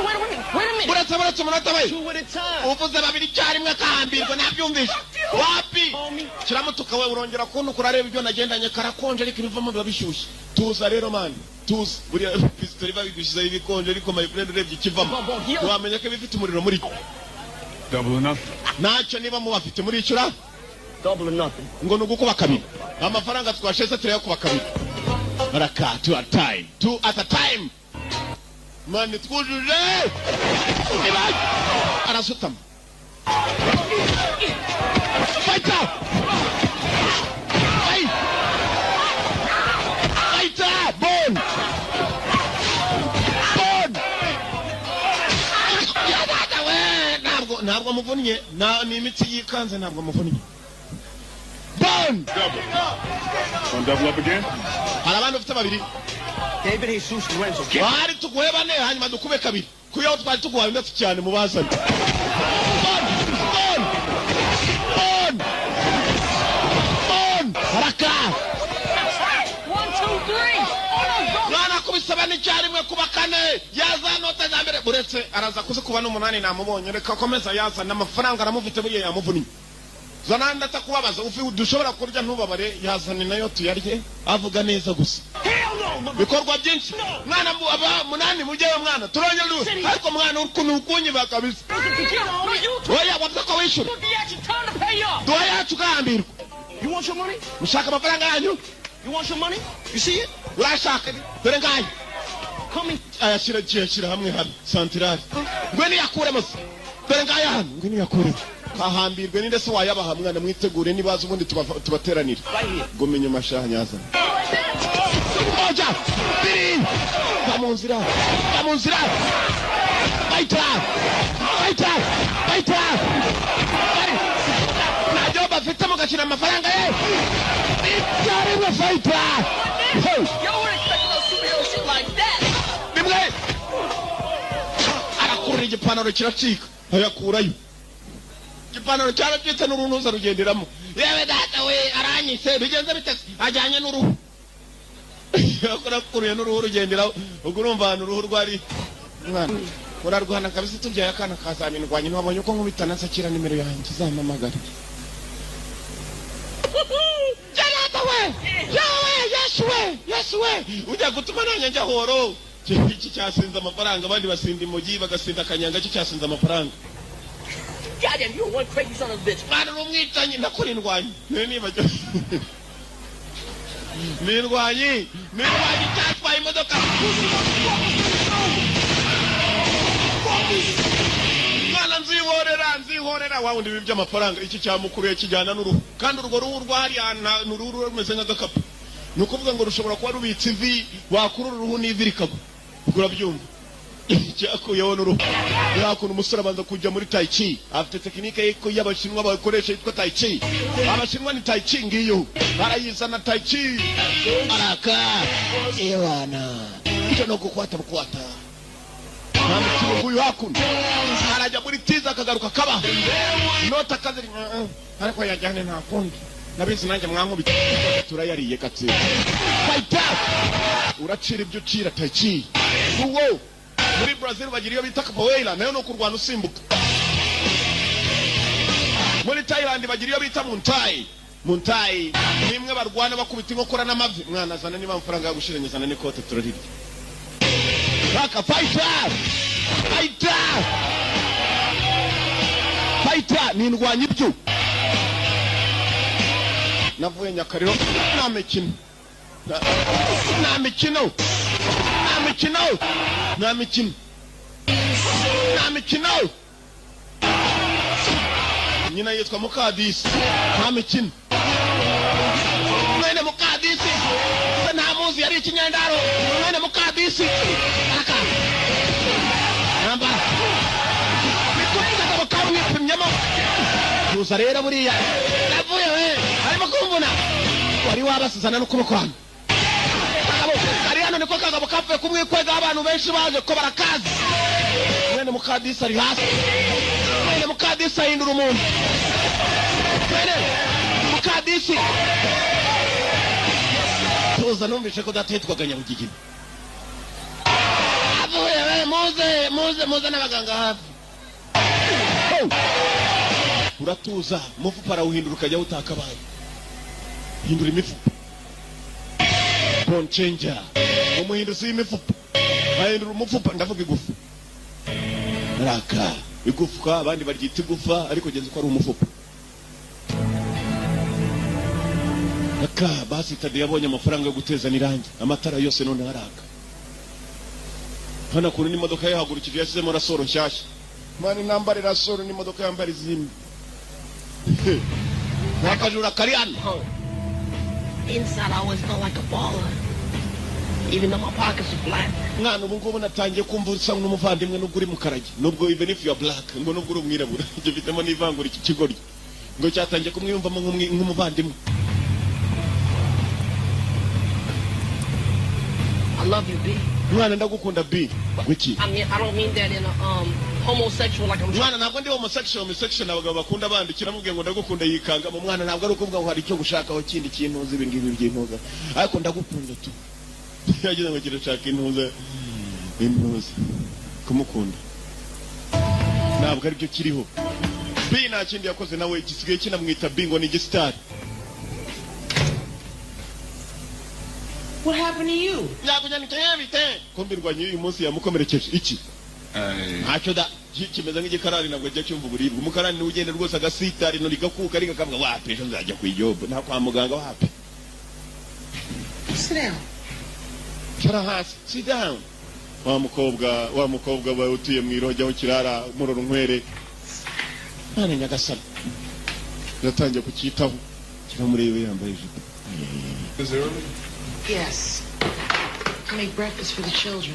Buretse umunota we. Two at a time. Uvuze babiri cyarimwe kahambirwa nabyumvisha. Wapi? Kiramutuka we urongera kuntu kurareba ibyo nagendanye karakonje ariko ibivamo biba bishyushye. Tuza rero man. Tuza. Buriya pistol babigushiza ibikonje ariko my friend urebye ikivamo. Wamenya ko bifite umuriro muri. Double or nothing. Ntacyo niba mubafite muri icura. Double or nothing. Ngo nugukuba kabiri. Amafaranga twashese turiya kuba kabiri. Baraka, 2 at a time. 2 at a time. Man, twujuje. Arasutama. Fighter. Fighter. Bone. Ntabwo muvunnye. Ni imitsi yikanze ntabwo muvunnye. Bone. Double. Want to double up again? Harabandi ufite babiri. David Jesus Lorenzo. Wari tuguhe bane hanyuma dukube kabiri. Kuyo twari tuguhaye ndetse cyane mu bazanye. Haraka. 1, 2, 3. Mwana kubisaba ni cyarimwe kuba kane. Yaza nota za mbere buretse araza kuze kuba n'umunani namubonye reka komeza yaza n'amafaranga aramufite buriye yamuvunye. Zana ndatakubabaza ufi dushobora kurya ntubabare yazane nayo tuyarye avuga neza gusa. Bikorwa byinshi. Mwana aba munani mujeyo mwana. Turonye lu. Ariko mwana ukuntu ukunyiba kabisa. Oya wapfa ko wishura. Doya tukambirwa. You want your money? Mushaka amafaranga yanyu? You want your money? You see it? Urashaka dore ngaye. Come in. Ayashira hamwe hamwe santirari. Ngweni yakure mose. Dore ngaye hano ngweni yakure. Ahambirwe ninde se wayabaha mwana mwitegure nibaza ubundi tubateranira. Gumenye mashaha nyaza. Oja! Biri! Kamunzira! Baita! Najyo bafite mugakina amafaranga ye. Icyari we fighter! You weren't expecting no superhero shit like that. Nimwe! Arakurira igipantaro kiracika. Ayakurayo. Igipantaro cyaracitse n'urunuza rugenderamo. Yewe data we aranyise bigenze bitese ajyanye n'uruhu. Yakora kuruye n'uruhu rugenderaho. Ubwo urumva ahantu uruhu rwari mwana. Urarwana kabisa tubyaye akana kazaminirwanye nabonye uko nkubitana nsakira nimero yanjye zamamagara. Janata we! Yes we! Ujya gutuma nanjye njya horo. Iki cyasinze amafaranga abandi basinda imogi bagasinda akanyanga cyo cyasinze amafaranga. Goddamn, you're one crazy son of a bitch. Mwana n'umwicanyi ndakora indwanyi. Niba Nirwanyi cyatwaye imodoka. Mwana nzihorera wawundi bibye amafaranga iki cyamukuruye kijyana n'uruhu. Kandi urwo ruhu rwari n'uruhu rumeze nk'agakapu. Nukuvuga ngo rushobora kuba rubitse ivi wakurura uruhu n'ivi rikagwa. Urabyumva? Cyakuyeho n'uruhu. Yakuna umusore abanza kujya muri Tai Chi. Afite tekinike y'abashinwa bakoresha yitwa Tai Chi. Abashinwa ni Tai Chi ngiyo. Barayizana Tai Chi. Araka. Ewana. Icyo no kukwata. Ntabwo uyu hakuna. Arajya muri tiza akagaruka kaba. Nota kaziri. Ariko yajyane nta kundi. Nabizi nanjye mwankubita. Turayariye katse. Fighter. Uracira ibyo cira Tai Chi. Uwo. Muri Brazil bagira iyo bita capoeira nayo no kurwana usimbuka. Muri Thailand bagira iyo bita Muntai. Nimwe barwana bakubita inkokora n'amavi. Mwana zana niba amafaranga yagushirenyezana n'ikote turarirya. Raka fighter ni indwanyi ibyo. Navuye Nyakariro nta mikino. Nyina yitwa Mukadisi. Nta mikino. Mwene Mukadisi. Nta muzi yari ikinyandaro. Mwene Mukadisi. Aka. Namba. Bikuza bakaba mwipimyamo. Tuza rero buriya. Navuye we. Harimo kumbuna. Wari wabasizana n'ukuboko hano. Niko kagabo kapfe kumwikwega abantu benshi baje ko barakazi. Mwene Mukadisi ari hasi. Mwene Mukadisi ahindura umuntu. Mwene Mukadisi. Tuza numvishe ko datetwaga Nyabugigina. Avuye we muze n'abaganga hafi. Uratuza umufupa arawuhindura ukajya utakabaye. Hindura imifupa. Bone changer. Umuhinduzi w'imifupa. Ahindura umufupa ndavuga igufa. Raka igufwa abandi baryita igufa ariko genze ko ari umufupa. Raka basi Tade yabonye amafaranga yo guteza nirangi. Amatara yose none haraka. Hana kuri n'imodoka yahagurukije yasizemo rasoro nshyashya. Mani nambare rasoro n'imodoka yambare izindi. Nakajura kariano. Inside I always felt like a baller. Even though my pockets are flat. Mwana ubu ngubu natangiye kumva usa n'umuvandimwe nubwo uri mu karage. Nubwo even if you are black, ngo nubwo uri umwirabura. Ibyo bitemo n'ivangura iki kigori. Ngo cyatangiye kumwiyumvamo nk'umuvandimwe. I love you, B. Mwana ndagukunda B. Wiki. I mean, I don't mean that in a homosexual like I'm. Mwana ntabwo ndi homosexual abagabo bakunda bandikira mubwiye ngo ndagukunda yikanga mu mwana ntabwo ari ukuvuga ngo hari icyo gushakaho kindi kintu uzi ibintu by'intuza. Ariko ndagukunda tu. Yagize ngo kirashaka intuza. Kumukunda. Ntabwo ari byo kiriho. B nta kindi yakoze nawe gisigaye kinamwita B ngo ni gistar. What happened to you? Yakunyanikiye bite? Kumbirwanye uyu munsi yamukomerekeje iki? Ntacyo da kimeze nk'igikarari nabwo ajya cyumva uburibwe. Umukarani ni ugenda rwose agasitari no ligakuka ariko akavuga wapi ejo nzajya kwiyoba nta kwa muganga wapi. Sit down. Cara hasi, sit down. Wa mukobwa wa utuye mu iroho aho kirara muroro nkwere. Nane nyagasana. Natangiye kucyitaho. Kiramurebe yambaye ijipo. Is it early? Yes. To make breakfast for the children.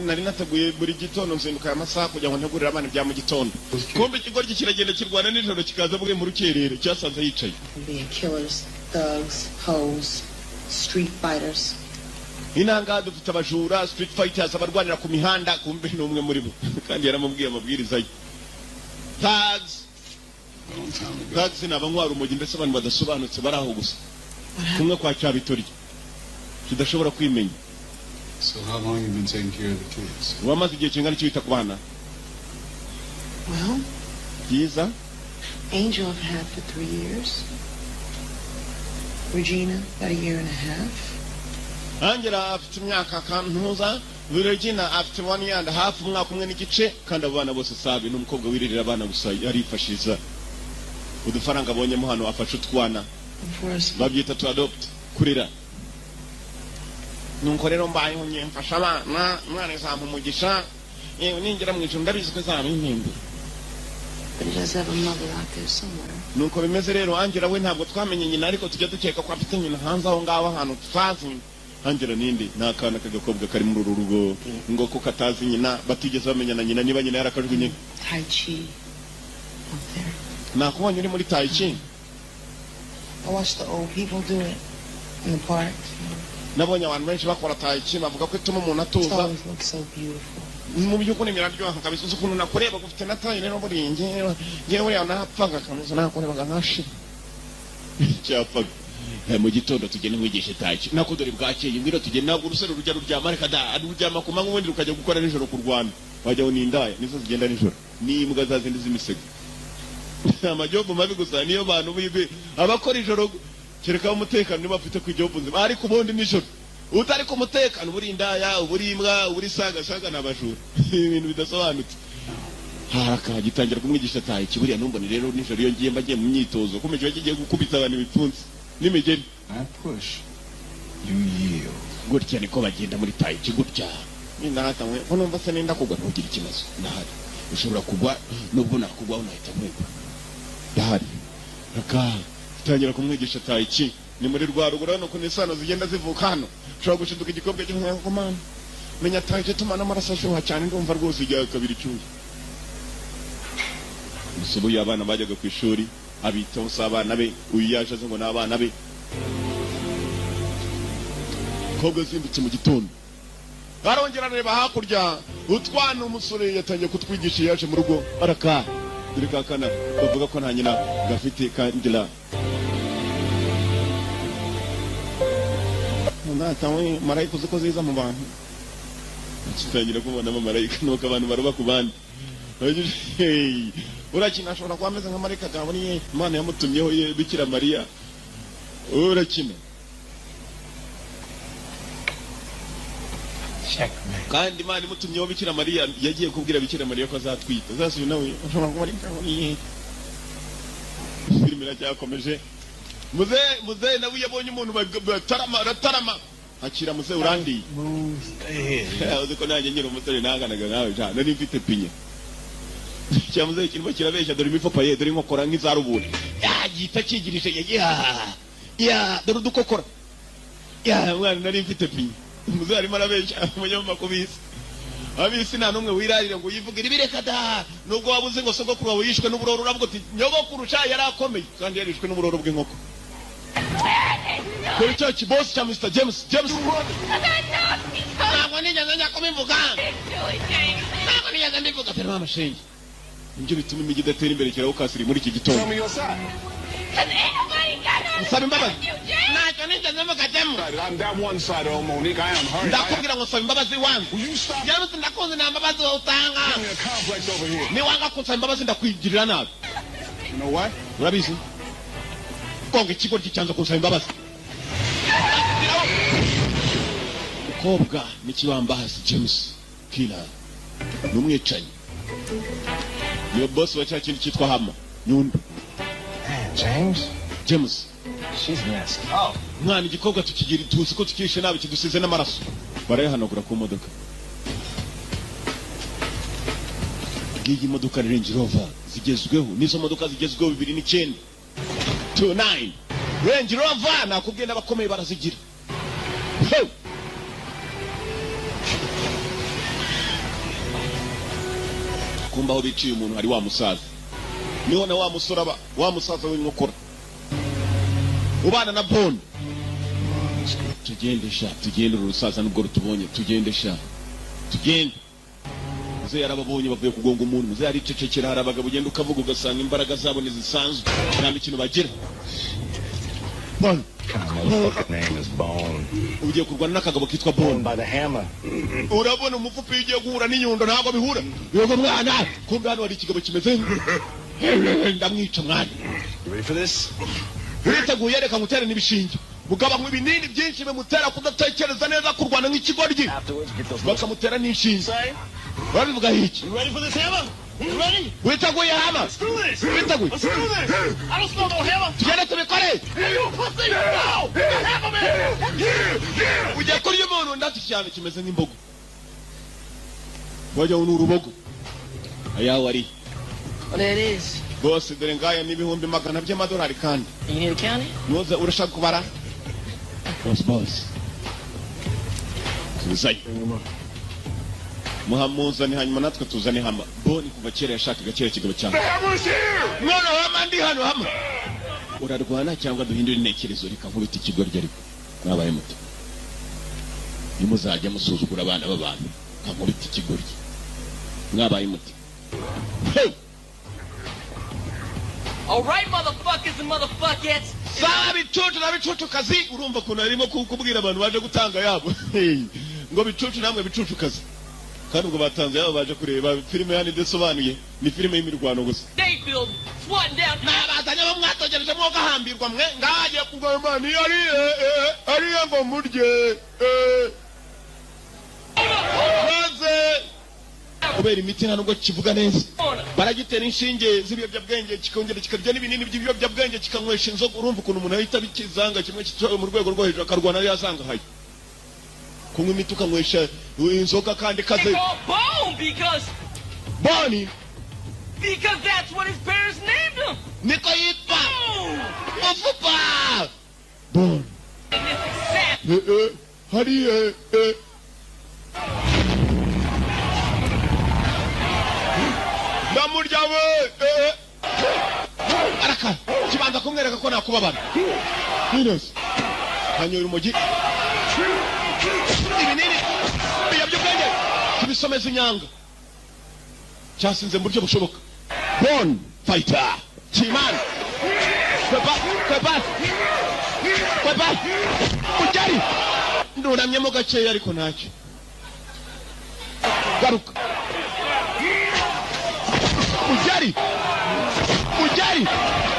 Nari nataguye buri gitondo nzinduka amasaha kugira ngo ntegurire abana bya mu gitondo. Kumbe ikigoryi kiragenda kirwana nijoro kikaza bwe mu rukerere cyasanze yicaye. Being killers, thugs, hoes, street fighters. Inanga dufite abajura, street fighters abarwanira ku mihanda kumbe ni umwe muri bo. Kandi yaramubwiye amabwiriza ye. Thugs ni abanywa urumogi ndetse abantu badasobanutse baraho gusa. Kumwe kwa cyabitorye. Kidashobora kwimenya. So how long you been taking care of the kids? Wamaze igihe kingana cyita ku bana? Well, Giza, Angel I've had for 3 years. Regina, about a year and a half. Angela afite imyaka kantuza, Regina afite 1 year and a half, umwaka umwe n'igice, kandi abana bose sabe n'umukobwa wiririra abana gusa yarifashiza. Udufaranga abonyemo hano afasha utwana. Babyita to adopt, kurira. Nuko rero mbaye mfasha abana, mwana izampa umugisha, yewe ningira mu ijuru ndabizi ko izaba impembe. But he does have a mother out there somewhere. Nuko bimeze rero Angela we ntabwo twamenye nyina ariko tujya dukeka ko afite nyina hanze aho ngaho ahantu tutazi. Angela nindi nakana kagakobwa kari muri uru rugo ngo ko katazi nyina batigeze bamenya na nyina niba nyina yarakajwe Tai Chi out there. Nakubonye uri muri Tai Chi. I watch the old people do it in the park. Nabonye abantu benshi bakora Tai Chi bavuga ko ituma umuntu It atuza. always looks so beautiful. Mu by'ukuri biraryoha kabisa ukuntu nakureba gufite na tayi rero buri ngewe yanapfaga kameze nakurebaga nkashi. Cyapfaga. Mu gitondo tugende mwigishe Tai Chi. Nako dore bwakeye ngiro tugende nagura usero rujya ruryama reka da aruryama ku manywa ubundi rukajya gukora nijoro ku Rwanda. Wajyaho n'indaya nizo zigenda nijoro. Ni imbwa zazindi z'imisego. Amajobo mabi gusa niyo bantu bibe abakora ijoro kereka umutekano niba afite kwijobo nzima ariko ubundi nijoro utari ku mutekano buri indaya uburi imbwa uburi saga nabajura ibintu bidasobanutse. Haraka gitangira kumwigisha Tai Chi buriya numbone rero nijoro iyo ngiye mbagiye mu myitozo kumeje bagiye gukubita abantu ibipfunsi n'imigeri. I push, you yield. Gutya niko bagenda muri Tai Chi gutya. Nindatamwe ono mbasa nenda kugwa ntugira ikibazo. Ndahari. Ushobora kugwa nubwo nakugwa unahita mwegwa. Ndahari. Raka tangira kumwigisha Tai Chi. Ni muri rwa rugura no kunisano zigenda zivuka hano. Ushobora gushiduka igikobwa cy'umwaka mana. Menya Tai Chi tumana amaraso ashuha cyane ndumva rwose ijya kabiri cyuye. Musubu y'abana bajyaga ku ishuri abita usabana be uyu yaje ngo n'abana be. Kobwa zindutse mu gitondo. Barongera reba hakurya utwana umusore yatangiye kutwigisha yaje mu rugo araka dore kakana bavuga ko nta nyina gafite kandira. Natawe marayika uziko ziza mu bantu. kitangira kubona abamarayika nuko abantu baroba ku bandi urakina ashobora kuba ameze nka marayika gaburiye Imana yamutumyeho Bikira Mariya urakina kandi Imana imutumyeho Bikira Mariya yagiye kubwira Bikira Mariya ko azatwita zasuye nawe ashobora kuba ari gaburiye filime iracyakomeje muze nawe yabonye umuntu batarama akira muze urandi uzi ko nanjye nyine umusore nanganaga nawe cyane nari mfite pinya cyamuze kirimo kirabeshya dore imifupa ye dore inkokora nk'izarubura yagita kigirije ya dore udukokora mwana nari mfite pinya muze arimo arabeshya umunyamakubisi abisi nta numwe wirarire ngo yivugira ibireka da nubwo wabuze ngo sogokuru wawe yishwe n'uburoro uravuga uti nyogokuru cha yari akomeye kandi yarishwe n'uburoro bw'inkoko kuri cyo kibosi cya Mr. James ntabwo nigeze njya kubivuga ntabwo nigeze mbivuga pero amashengi ibyo bituma imijyi idatera imbere kiraho kasiri muri iki gitondo nsaba imbabazi ntacyo nigeze mvuga James ndakubwira ngo nsaba imbabazi wangu James ndakunze nta mbabazi utanga niwanga kunsaba imbabazi ndakwigirira nabi urabizi konge ikigo cyanza kunsaba imbabazi umukobwa n'ikiwambahazi James Killer n'umwicanyi niyo boss wa cya kintu cyitwa Hama Nyundo James She's nasty. mwana igikobwa tukigira tuzi ko tukishe nabi kidusize n'amaraso barayahanagura ku modoka iyi modoka Range Rover zigezweho nizo modoka zigezweho 2009 29 Range Rover nakubwiye n'abakomeye barazigira kumba aho biciye umuntu hari wa musaza niho na wa musora wa musaza w'inkokora ubana na Bond tugende urusaza nubwo rutubonye tugende muze yarababonye bavuye kugonga umuntu muze yaricecekera harabaga bugenda ukavuga ugasanga imbaraga zabo nizisanzwe nta mikino bagira Bond name is Bone. ugiye kurwana n'akagabo kitwa Bond by the hammer. urabona umufupi ugiye guhura n'inyundo ntabwo bihura yego mwana kumbe hano hari ikigabo kimeze ndamwica mwana You ready for this? uriteguye reka ngutere n'ibishinge mugabanywa ibinini byinshi bimutera kudatekereza neza kurwana nk'ikigoryi bakamutera n'inshinge babivuga hiki You ready for this hammer? You ready? witeguye hama Let's do this. witeguye Let's do this. I don't smell no hammer. tugende tubikore Hey, you pussy! No! The hammer, man! ugiye kurya umuntu ndati cyane kimeze nk'imbogo wajya n'urubogo ayawe ari Well, there it is. bose dore ngaya n'ibihumbi magana by'amadolari kandi You need to count it? nuza urashaka kubara boss tuzanye muhamuzani hanyuma natwe tuzane Hama Boni kuva kera yashakaga kera kigabo cyane mwana Hama ndi hano Hama urarwana cyangwa duhindura intekerezo reka nkubita ikigoryi ariko mwabaye muto nimuzajya musuzugura abana b'abantu nkubita ikigoryi mwabaye muto hey All right, motherfuckers and motherfuckettes. sawa bicucu na bicucu kazi urumva kuntu arimo kubwira abantu baje gutanga yabo ngo bicucu namwe bicucu kazi kandi ubwo batanze yabo baje kureba filime yani desobanuye ni filime y'imirwano gusa Dayfield, swatting down. nabazanye bo mwatogereje mwo gahambirwa mwe ngaje kugoma ni ari ngo murye maze kubera imiti nta nubwo kivuga neza baragitera inshinge z'ibiyobyabwenge kikongera kikarya n'ibinini by'ibiyobyabwenge kikanywesha inzoga urumva ukuntu umuntu ahita bikizanga kimwe cyo mu rwego rwo hejuru akarwana yazangahaye kunywa imiti ukanywesha inzoga kandi kaze They call Bone Boni because that's what his parents named him. niko yitwa Bone. mufupa Boni And this is sad. hari ndamurya we araka kibanza kumwereka ko nakubabara Minos kanyoye umugi ibinini biyobyabwenge kibisomeza inyanga cyasinze mu buryo bushoboka Bone fighter Chiman Kweba ujari ndunamyemo gakeya ariko ntacyo garuka mujyari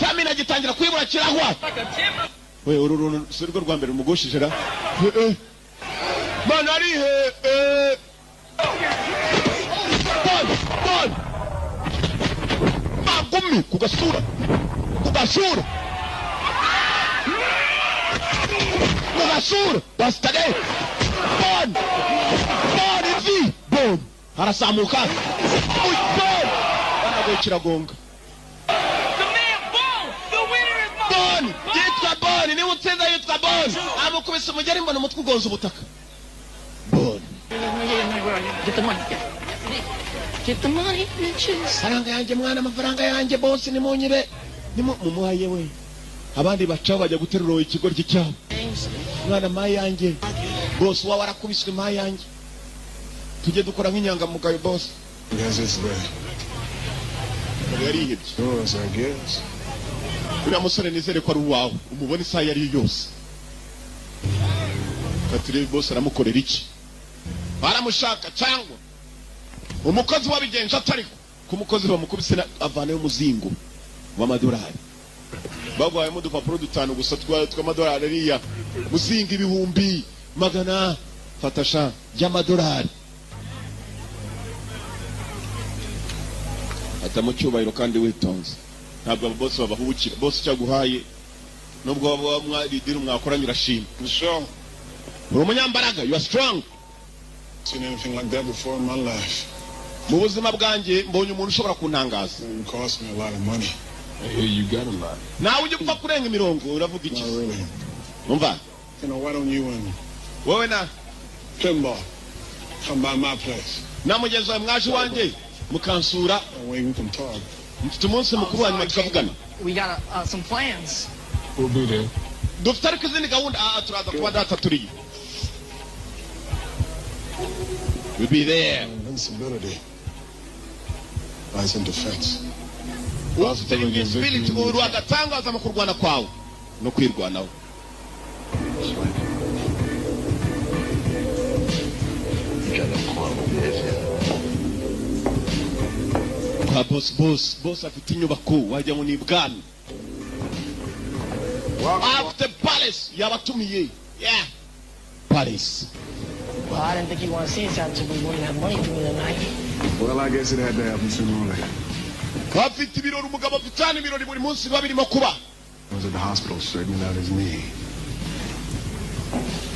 tamina gitangira kwibura kirahwa we uru rwo rwa mbere umugoshije ra mana ari bon magumi kugasura bastade bon ivi bon harasamuka bon anago kiragonga yitwa bon ni utsinda yitwa bon amukubise umugeri mbona umutwe ugonza ubutaka bon Get the money, bitches. Faranga yanjye mwana amafaranga yanjye boss ni munyibe mumuhaye we abandi bacaho bajya guterura ikigo cy'icyaho mwana mayi yanjye boss wawe arakubiswe mayi yanjye tujye dukora nk'inyangamugayo boss yarihebye uriya musore nizere ko ari uwawe umubona isaha iyo ari yo yose katurebe boss aramukorera iki baramushaka cyangwa umukozi wabigenje atari ku mukozi bamukubise avanayo umuzingo w'amadolari bagwayemo udupapuro 5 gusa tw'amadolari ariya muzinga 100,000 fatasha y'amadolari ata mu cyubahiro kandi witonze ntabwo abo bose babahubukira bose cyaguhaye nubwo baba mwaridira mwakoranye urashima uri umunyambaraga you are strong. Seen anything like that before in my life. Mu buzima bwanjye mbonye umuntu ushobora kuntangaza. It cost me a lot of money. I hear you got a lot. Nawe ujye upfa kurenga imirongo uravuga iki? Really. Umva? You know, why don't you and wowe na Pinball come by my place? Namugenzi wawe mwaje wanjye mukansura. We can talk. Mfite umunsi mukuru hanyuma tukavugana. We got some plans. We'll be there. Dufite ariko izindi gahunda turaza kuba data turiye. We'll be there. Invincibility lies in defense. Ufite invincibility uru agatangaza mu kurwana kwawe no kwirwanaho. Kwa boss afite inyubako wajya mu nibwami. After palace yabatumiye. Yeah. Palace. Well, I didn't think you want to see us out until we wouldn't have money for me tonight. Well, I guess it had to happen sooner or later. Afite ibirori umugabo afitanye ibirori buri munsi babirimo kuba. I was at the hospital straightening out his knee.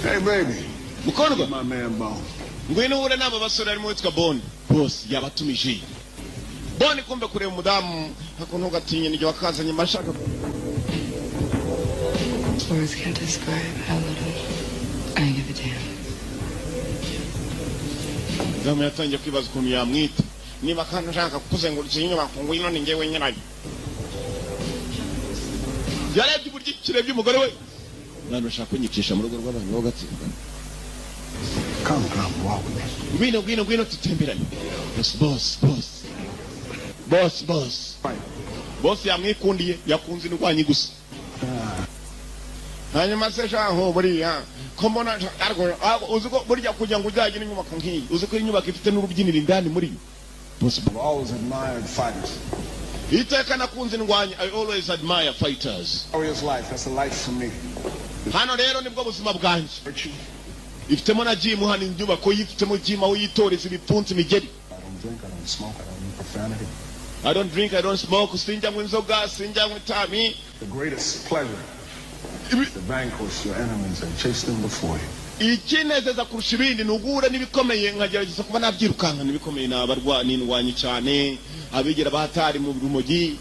Hey, baby. Mukono my man Bone. Ngwino ure naba basore arimo witwa Bone. Boss yabatumije. Bone kumbe kureba umudamu hakuntu gatinye nijye wakazanye mashaka. Words can't describe how little I give a damn. Damu yatangiye kwibaza ukuntu yamwita. Niba kandi ushaka kuzengurutsa inyubako ngwino ni njyewe nyirayo. Yarebye uburyo kirebye umugore we. None ushaka kunyicisha mu rugo rw'abantu bo gatsinda. Come, walk with me. Ngwino tutemberane. Boss. Boss yamwikundiye yakunze indwanyi gusa. Hanyuma se shaho buriya ko mbona ariko uziko burya kujya ngo ujyaje n'inyubako nk'iyi uziko inyubako ifite n'urubyiniro indani muri yo. Boss, I've always admired fighters. Iteka nakunze indwanyi. I always admire fighters. Warrior's life, that's a life for me. Hano rero nibwo buzima bwanjye. Ifitemo na gym hano inyubako yifitemo gym aho yitoreza ibipfunsi imigeri. I don't drink, I don't smoke, sinjanywa inzoga, sinjanywa itabi. The greatest pleasure is to vanquish your enemies and chase them before you. Ikinezeza kurusha ibindi nugura nibikomeye nkagerageza kuba nabyirukanka nibikomeye nabarwani ndwanyi cyane abigera bahatari mu rumogi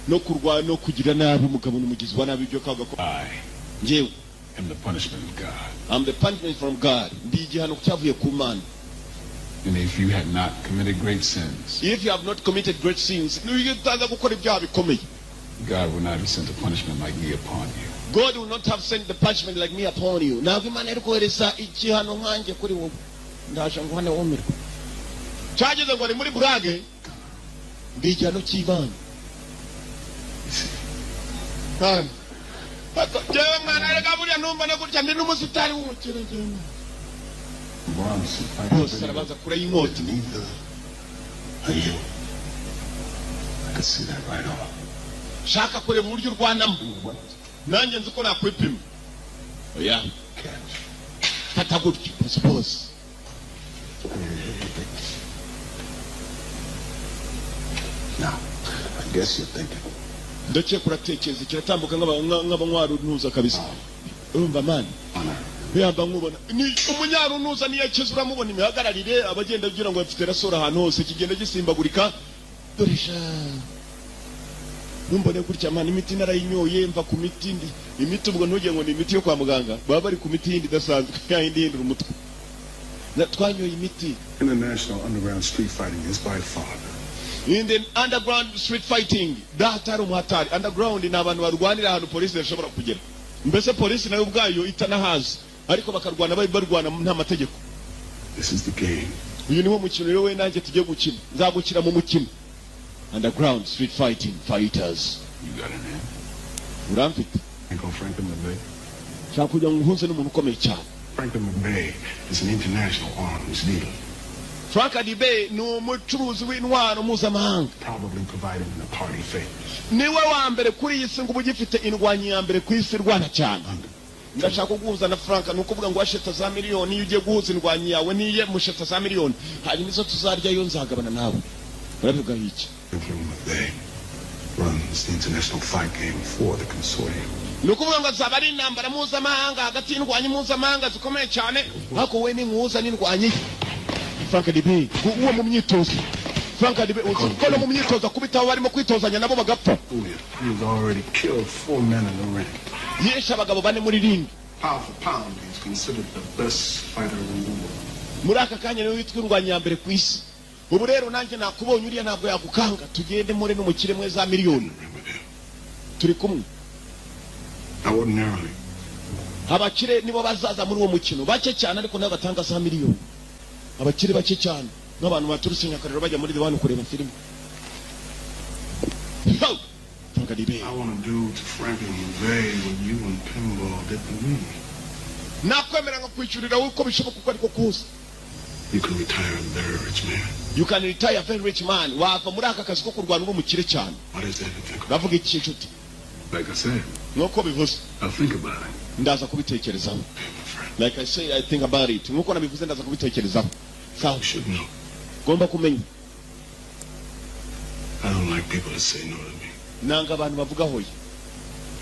no kurwana no kugira nabi umugabo n'umugizi wa nabi byo kaga ko njyewe am the punishment of God. I'm the punishment from God. Ndi igihano cyavuye ku Mana. And if you have not committed great sins, if you have not committed great sins, nuyitaza gukora ibyaha bikomeye, God will not have sent a punishment like me upon you. God will not have sent the punishment like me upon you. Ntabwo Imana iri kohereza igihano nkanjye kuri wowe. Ndaje ngo hane womerwa. Cyageze ngo ni muri burage. Ndi igihano cy'Imana. Kandi jewe mwana rega buriya numva no gutya ndi n'umusitari w'umukire njyewe. bose arabaza kure y'inkota. Are you? I can see that right on. Shaka kureba uburyo urwanamo. Nanjye nzi ko nakwipima. Oya. Fata gutyo, suppose. Now, I guess you're thinking. Ndetse kuratekereza kiratambuka nk'abanywaru ntuza kabisa. Urumva man. Yamba nkubona. Ni umunyaru ntuza niyo kiza uramubona imihagararire abagenda kugira ngo bafite rasora ahantu hose kigenda gisimbagurika. Doresha. Numbone gutya man imiti narayinyoye mva ku miti ndi. Imiti ubwo ntugiye ngo ni imiti yo kwa muganga. Baba bari ku miti yindi dasanzwe yindi hindura umutwe. Twanyoye imiti. International underground street fighting is by far. In the underground street fighting, datari umuhatari. Underground ni abantu barwanira ahantu polisi yashobora kugera. Mbese polisi nayo ubwayo itanahazi, ariko bakarwana barwana nta mategeko. This is the game. Uyu niwo mukino rero we nanjye tujye gukina. Nzagukira mu mukino. Underground street fighting fighters. You got a name? Uramfite? Uncle Franklin McVeigh. Shaka kujya nguhunze n'umuntu ukomeye cyane. Franklin McVeigh is an international arms dealer. Franklin McVeigh ni umucuruzi w'intwaro mpuzamahanga. Probably providing the party favors. Niwe wa mbere kuri iyi si ngo ugifite indwanyi ya mbere ku isi rwana cyane. Ndashaka kuguhuza na Frank ni ukuvuga ngo washeta za miliyoni iyo ugiye guhuza indwanyi yawe niye musheta za miliyoni hanyuma izo tuzarya yo nzagabana nawe. Urabivuga iki? Franklin McVeigh runs the international fight game for the consortium. Nukuvuga ngo azaba ari intambara mpuzamahanga hagati y'indwanyi mpuzamahanga zikomeye cyane ariko we ni nkuza n'indwanyi. Frank DB uwo mu myitozo. Frank DB ukono mu myitozo kubitaho barimo kwitozanya nabo bagapfa. He has already killed 4 men in the ring. Yesha abagabo bane muri ring. Pound for pound, he's considered the best fighter in the world. Muri aka kanya niwe witwa indwanyi ya mbere ku isi. Ubu rero nanjye nakubonye uriya ntabwo yakukanga tugende muri n'umukire mwe za miliyoni. Turi kumwe. Now ordinarily, abakire nibo bazaza muri uwo mukino bake cyane ariko nabo batanga za miliyoni. Abakire bake cyane n'abantu baturutse Nyakariro bajya muri Diwan kureba filime. I want to do to Franklin McVeigh what you and Pinball did to me. Nakwemera ngo kwicurira uko bishoboka uko ariko kose. You can retire a very rich man. You can retire a very rich man. Wava muri aka kazi ko kurwana n'umukire cyane. What is that to think about? Bavuga iki nshuti? Like I said, nuko bivuze. I'll think about it. Ndaza kubitekerezaho. Like I say, I think about it. Nuko nabivuze ndaza kubitekerezaho. You should know. Gomba kumenya. I don't like people that say no to me. Nanga abantu bavuga hoya.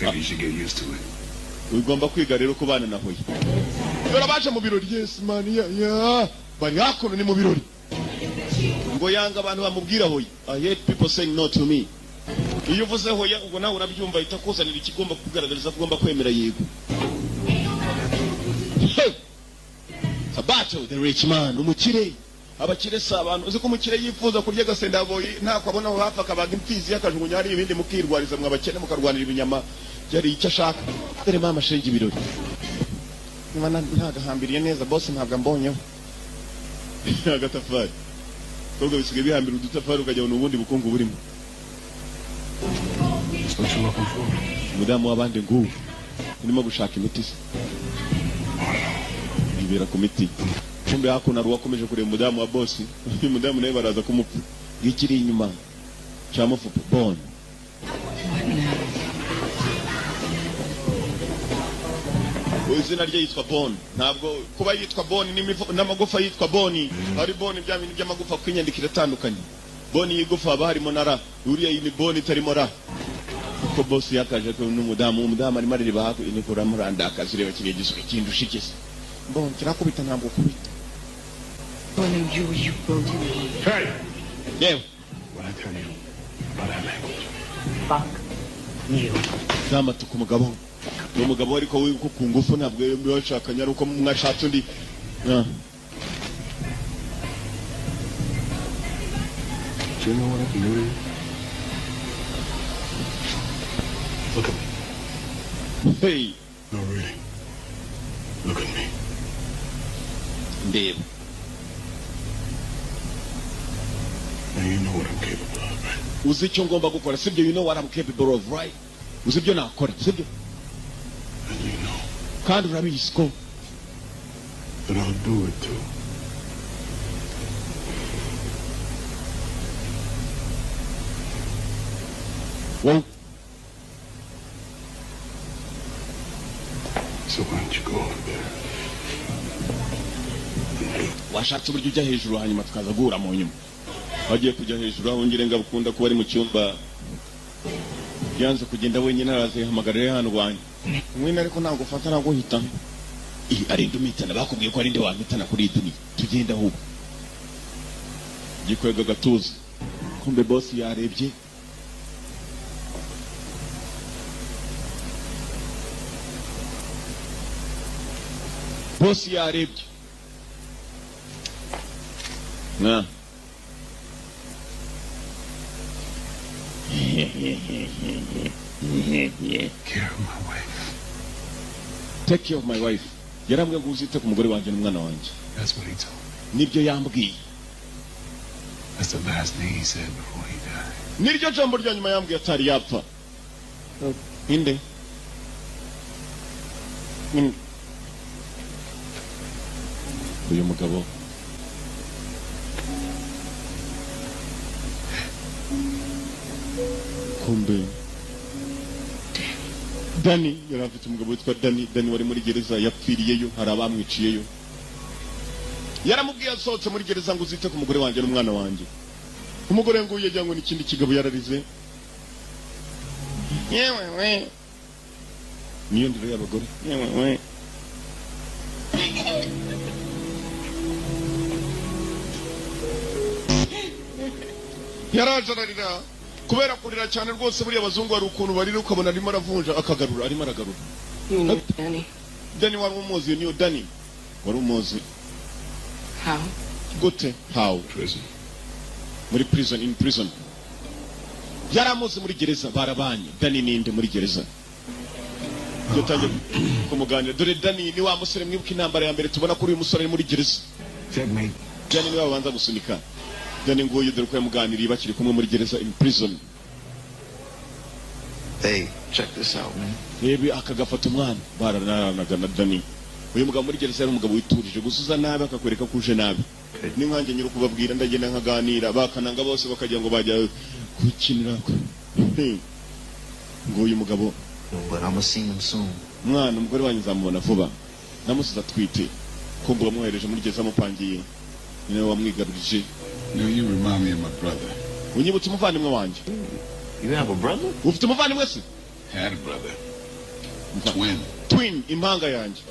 Maybe you should get used to it. Ugomba kwiga rero kubana na hoya. Dore baje mu birori yes man ya. Bari hakuno ni mu birori. Ngo yanga abantu bamubwira hoya. I hate people saying no to me. Iyo uvuze hoya ubwo nawe urabyumva itakuzanira ikigomba kugaragariza kugomba kwemera yego. Sabato the rich man umukire. Abakire abantu uzi ko umukire yifuza kurya gasenda boyi ntako abona aho hafi akabaga imfizi yakajugunya hari ibindi mukirwariza mwabakene mukarwanira ibinyama yari icyo ashaka. Dore mama shenge ibirori. Nimana ntagahambiriye neza boss ntabwo ambonyeho. Agatafari. Ubwo bisigaye bihambira udutafari ukajya n'ubundi bukungu burimo. Mudamu wabande ngubu. Ndimo gushaka imiti. Ibera ku miti. Kumbe hako naruwa komeje kureba mudamu wa boss. Mudamu nawe baraza kumupfa. Gikiri inyuma. Cyamufupa bon. Izina rye yitwa Bon. Ntabwo kuba yitwa Bon n'amagufa yitwa Boni. Ari Bon bya bintu by'amagufa kwinyandikira atandukanye. Boni yigufa haba harimo na ra. Uriya ni Boni itarimo ra. Ko boss yakaje ko n'umudamu arimo areba hako ni kora muranda akazireba kiriye giswe kindu shikise. Bon kirakubita ntabwo kubita. Boni you broke. Hey. Yeah. What I tell you about that language. Fuck you. Zama tukumugabo. N'umugabo ariko we uko ku ngufu ntabwo yashakanye ari uko mwashatse undi. Do you know what I can do? Look at me. Hey. No, really. Look at me. Dave. Now you know what I'm capable of, right? Uzi icyo ngomba gukora sibyo, you know what I'm capable of, right? Uzi ibyo nakora sibyo? And you know. Kandi urabizi ko But I'll do it too. Well, so why don't you go over there? washatse uburyo ujya hejuru hanyuma tukaza guhura mu nyuma. Wagiye kujya hejuru aho ngirenga bukunda kuba ari mu cyumba. Yanze kugenda wenyine araze hamagarira hano rwanye. Mwene ariko ntabwo ufata ntabwo uhita. Ari ndumitana bakubwiye ko ari nde wamitana kuri iduni. Tugenda hubu. Gikwega gatuza. Kumbe boss yarebye. Boss yarebye. Na. Care of my wife. Take care of my wife. Yarambwiye ngo uzite ku mugore wanjye n'umwana wanjye. That's what he told me. Nibyo yambwiye. That's the last thing he said before he died. Niryo jambo rya nyuma yambwiye atari yapfa. Inde? Uyu mugabo kumbe Dani yari afite umugabo witwa Dani wari muri gereza yapfiriyeyo, hari abamwiciyeyo. Yaramubwiye asohotse muri gereza ngo uzite ku mugore wanjye n'umwana wanjye. Umugore ngo yajya ngo n'ikindi kigabo yararize. Yewe we. Niyo ndiro y'abagore. Yewe we. Yarajararira kubera kurira cyane rwose buriya abazungu hari ukuntu barira ukabona arimo aravunja akagarura arimo aragarura. Dani wari umuzi niyo Dani wari umuzi. How? Gute? How? Prison. Muri prison, in prison. Yaramuzi muri gereza barabanye. Dani ninde muri gereza. Yotangiye kumuganira. Dore Dani ni wa musore mwibuka intambara ya mbere tubona kuri uyu musore muri gereza. Checkmate. Dani ni wabanza gusunika. Dani nguyu dore ko yamuganiriye bakiri kumwe muri gereza in prison. Hey, check this out, man. Yebi akagafata umwana baranaranaga na Dani. Uyu mugabo muri gereza yari umugabo witurije gusuza nabi akakwereka kuje nabi. Ni nkanjye nyiri kubabwira ndagenda nkaganira bakananga bose bakagira ngo bajya gukinira. Nguyu mugabo. But I'm gonna see him soon. Mwana umugore wanyu nzamubona vuba. Namusiza twite. Kumbuga mwohereje muri gereza mupangiye. Ni nawe wamwigarurije. No, you remind me of my brother. Unyibutse umuvandimwe wanjye. You have a brother? Ufite umuvandimwe se? Had a brother. Twin impanga yanjye.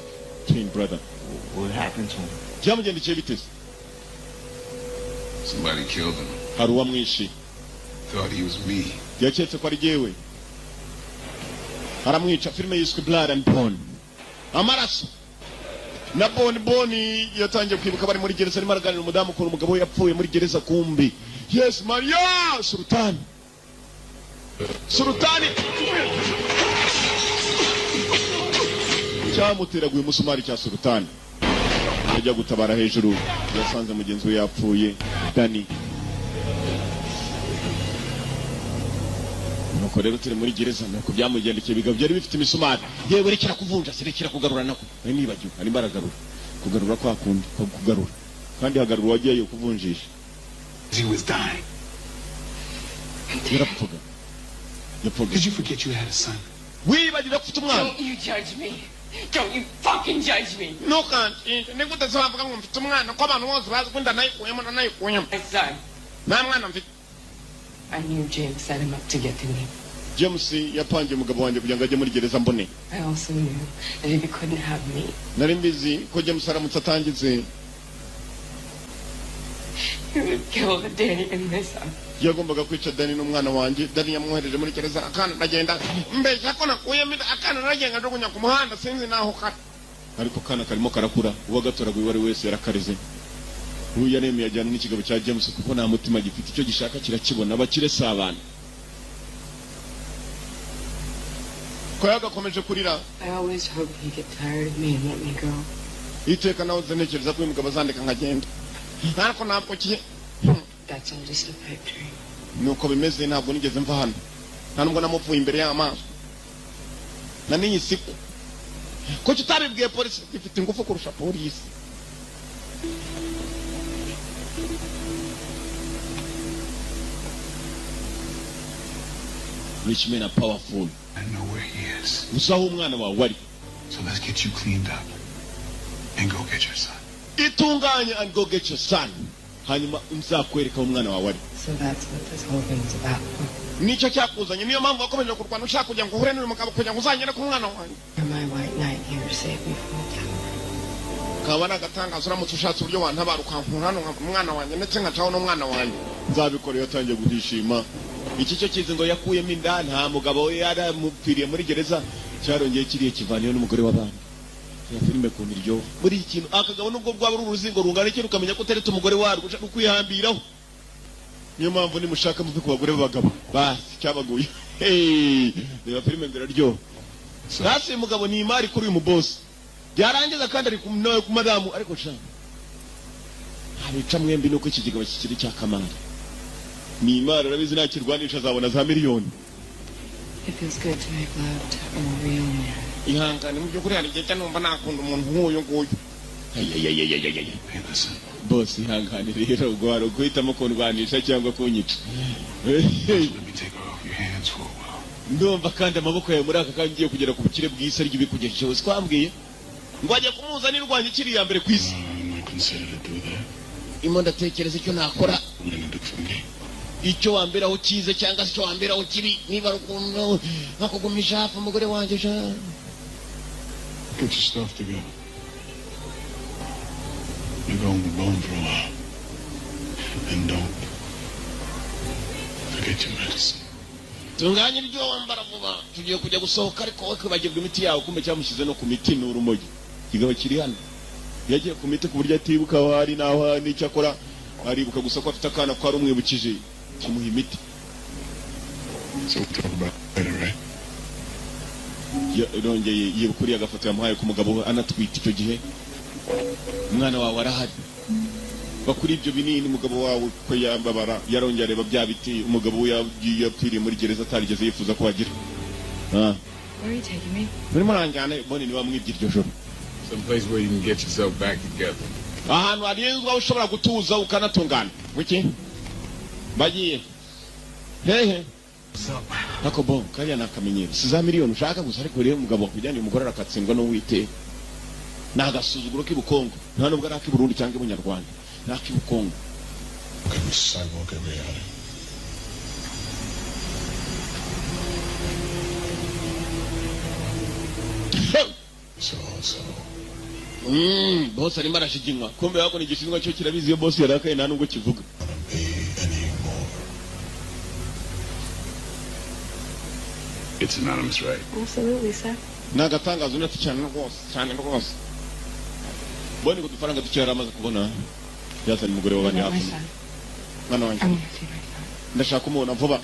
Twin brother. What happened to him? Byamugendekeye bite? Somebody killed him. Hari uwamwishe. Thought he was me. Yaketse ko ari jyewe. Aramwica. Filime yiswe Blood and Bone. Amaraso. Na Boni yatangiye kwibuka bari muri gereza arimo araganira umudamu ko umugabo yapfuye muri gereza kumbi. Yes, Maria Sultan. Sultani. Cyamuteraguye umusumari cya Sultani. Yajya gutabara hejuru yasanze mugenzi we yapfuye Dani. Nuko rero turi muri gereza nuko byamugendekeye bigabo byari bifite imisumari. Yewe rekera kuvunja sirekera kugarura nako. Ari nibagiwe ari mbaragarura. Kugarura kwa kundi kugarura. Kandi hagarura wagiye kuvunjisha. He was dying. Yarapfuga. Did you forget you had a son? Wibagira kufite umwana. Don't you judge me. Don't you fucking judge me. No can't. Nigute zavuga ngo mfite umwana ko abantu bose bazi kwenda nayikuyemo nayikuyemo. My son. Na mwana mfite. I knew James set him up to get to me. James yapangiye umugabo wanjye kugira ngo ajye muri gereza mbone. I also knew that if he couldn't have me, Nari mbizi ko James aramutse atangize. he would kill Danny and my son. Yagombaga kwica Dani n'umwana wanjye. Dani yamwohereje muri gereza akana ndagenda. Mbeshya ko nakuyemo akana nagenga ndogunya ku muhanda sinzi naho kata. Ariko kana karimo karakura uwo gatoraguye wari wese yarakarize. Uyu yaremeye ajyana n'ikigabo cya James kuko nta mutima gifite icyo gishaka kirakibona bakire sabana. Ko yagakomeje kurira. I always hoped he'd get tired of me and let me go. Iteka nawe ntekereza ko uyu mugabo azandika nkagenda. Ariko ntabwo kiye. That's all just a pipe dream. Nuko bimeze ntabwo nigeze mva hano. Nta nubwo namupfuye imbere y'amaso. Na ninyi siku. Ko tutabibwiye polisi ifite ingufu kurusha polisi. Rich men are powerful. I know where he is. Usaho umwana wawe wari. So let's get you cleaned up and go get your son. Itunganye and go get your son. Hanyuma nzakwereka umwana wawe wari. So that's what this whole thing's about. Nicho cyakuzanye niyo mpamvu wakomeje kurwana ushaka kujya ngo uhure n'uyu mugabo kujya ngo uzangere ku mwana wanjye. My white knight here to save me from the devil. Kabana gatangaza uramutse ushatse uburyo wantabaruka hano umwana wanjye ndetse nkacaho n'umwana wanjye. Nzabikora iyo atangiye guhishima. Iki cyo kizi ngo yakuyemo inda nta mugabo we yaramupfiriye muri gereza cyarongeye kiriye kivaniyo n'umugore w'abana. Ya filime ku niryo muri iki kintu akagabo nubwo bwaba ari uruzingo rungana iki rukamenya ko teretse umugore warwo ushaka kwihambiraho. Niyo mpamvu nimushaka muve ku bagore b'abagabo basi cyabaguye. Reba filime ndiraryo. Sasa mugabo ni imari kuri uyu muboss. Byarangiza kandi ari ku madamu ariko sha. Abica mwembi nuko iki kigabo kikiri cya kamara. Ni imari arabizi nakirwanisha azabona za miliyoni. It feels good to make love to a real man. Ihangane mu byukuri hari igihe numva nakunda umuntu nk'uyu nguyu. Boss ihangane rero ugwaro guhitamo kundwanisha cyangwa kunyica. Ndumva kandi amaboko yawe muri aka kandi ngiye kugera ku bukire bw'isi aryo bikugejejeho twambwiye ngo ajye kumuzanira urwanya kiri ya mbere ku isi. Imo ndatekereza icyo nakora. Icyo wamberaho kize cyangwa icyo wamberaho kibi niba rukundo nakugumisha hafi umugore wanjye sha. Get your stuff together. You're going to be alone for a while. And don't forget your medicine. Tunganye ibyo wambara vuba tugiye kujya gusohoka ariko wowe kwibagirwa imiti yawe kumbe cyamushyize no ku miti n'urumogi. Kigabo kiri hano yagiye ku miti ku buryo atibuka aho hari naho n'icyo akora aribuka gusa ko afite akana kwa rumwibukije kimuha imiti. So we'll talk about it later, right? Yongeye yibukuriye agafoto yamuhaye ku mugabo anatwita icyo gihe. Umwana wawe arahari. Bakuri ibyo binini mugabo wawe ko yambabara yarongera areba bya biti umugabo we yapfiriye muri gereza atarigeze yifuza ko wagira. Where are you taking me? Muri muranjyana bone ni bamwibye iryo joro. Some place where you can get yourself back together. Ahantu harenzwa ushobora gutuza ukanatungana. Wiki? Bagiye. Hehe. Nako bon kariya nakamenyero. Siza miliyoni ushaka gusa ariko rero umugabo kujyana umugore arakatsindwa no wite. Nagasuzuguro k'ibukongo. Nta nubwo araki Burundi cyangwa Munyarwanda. Naki bukongo. Sidewalk every hour. So. Boss arimo arashiginwa. Kumbe yako ni gishinwa cyo kirabizi iyo boss yarakaye nta nubwo kivuga. It's anonymous, right? Absolutely, sir. Nagatangazo nati cyane rwose. Bone kudufaranga ducyara amaze kubona. Yazanye umugore w'abandi hafi. Mwana wanjye. Ndashaka umubona vuba.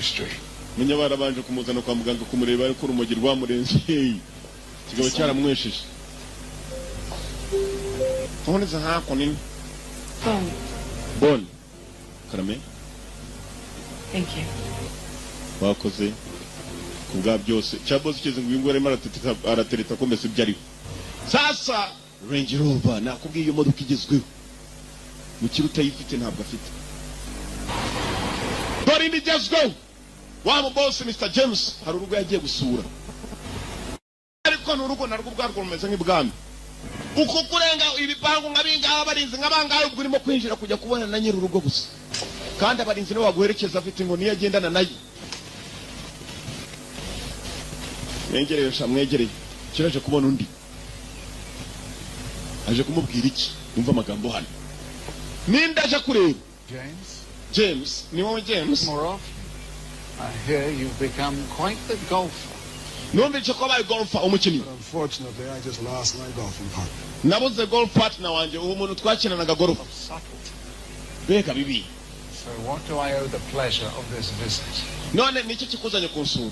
Munya barabanje kumuzana kwa muganga kumureba ariko urumogi rwamurenze. Kigabo cyaramwesheje. Tuboneza hako nini? Bon. Karame. Thank you. Wakoze. Kubwa byose. Cyaboze kize ngo ingore aratereta ko mbese byari. Sasa Range Rover nakubwiye iyo modoka igezweho. Mu kiruta yifite ntabwo afite. Dore ndi just go. Wa mu boss Mr James hari urugo yagiye gusura. Ariko n'urugo narwo bwarwo rumeze nk'ibwami. Uko kurenga ibipangu nk'abinga abarinzi nk'abangaye ubwo urimo kwinjira kujya kubona na nyiri urugo gusa. Kandi abarinzi no baguherekeza afite ngo niyo agendana nayo. Mwegereye shamwegereye. Kiraje kubona undi. Aje kumubwira iki? Umva amagambo hano. Ninda aje kureba. James, ni wowe James. More I hear you've become quite the golfer. Numvise ko abaye golfer umukinnyi. Unfortunately, I just lost my golfing partner. Nabuze golf partner wanje uwo muntu twakinanaga golf. Beka bibi. So what do I owe the pleasure of this visit? None nicyo kikuzanye kunsura.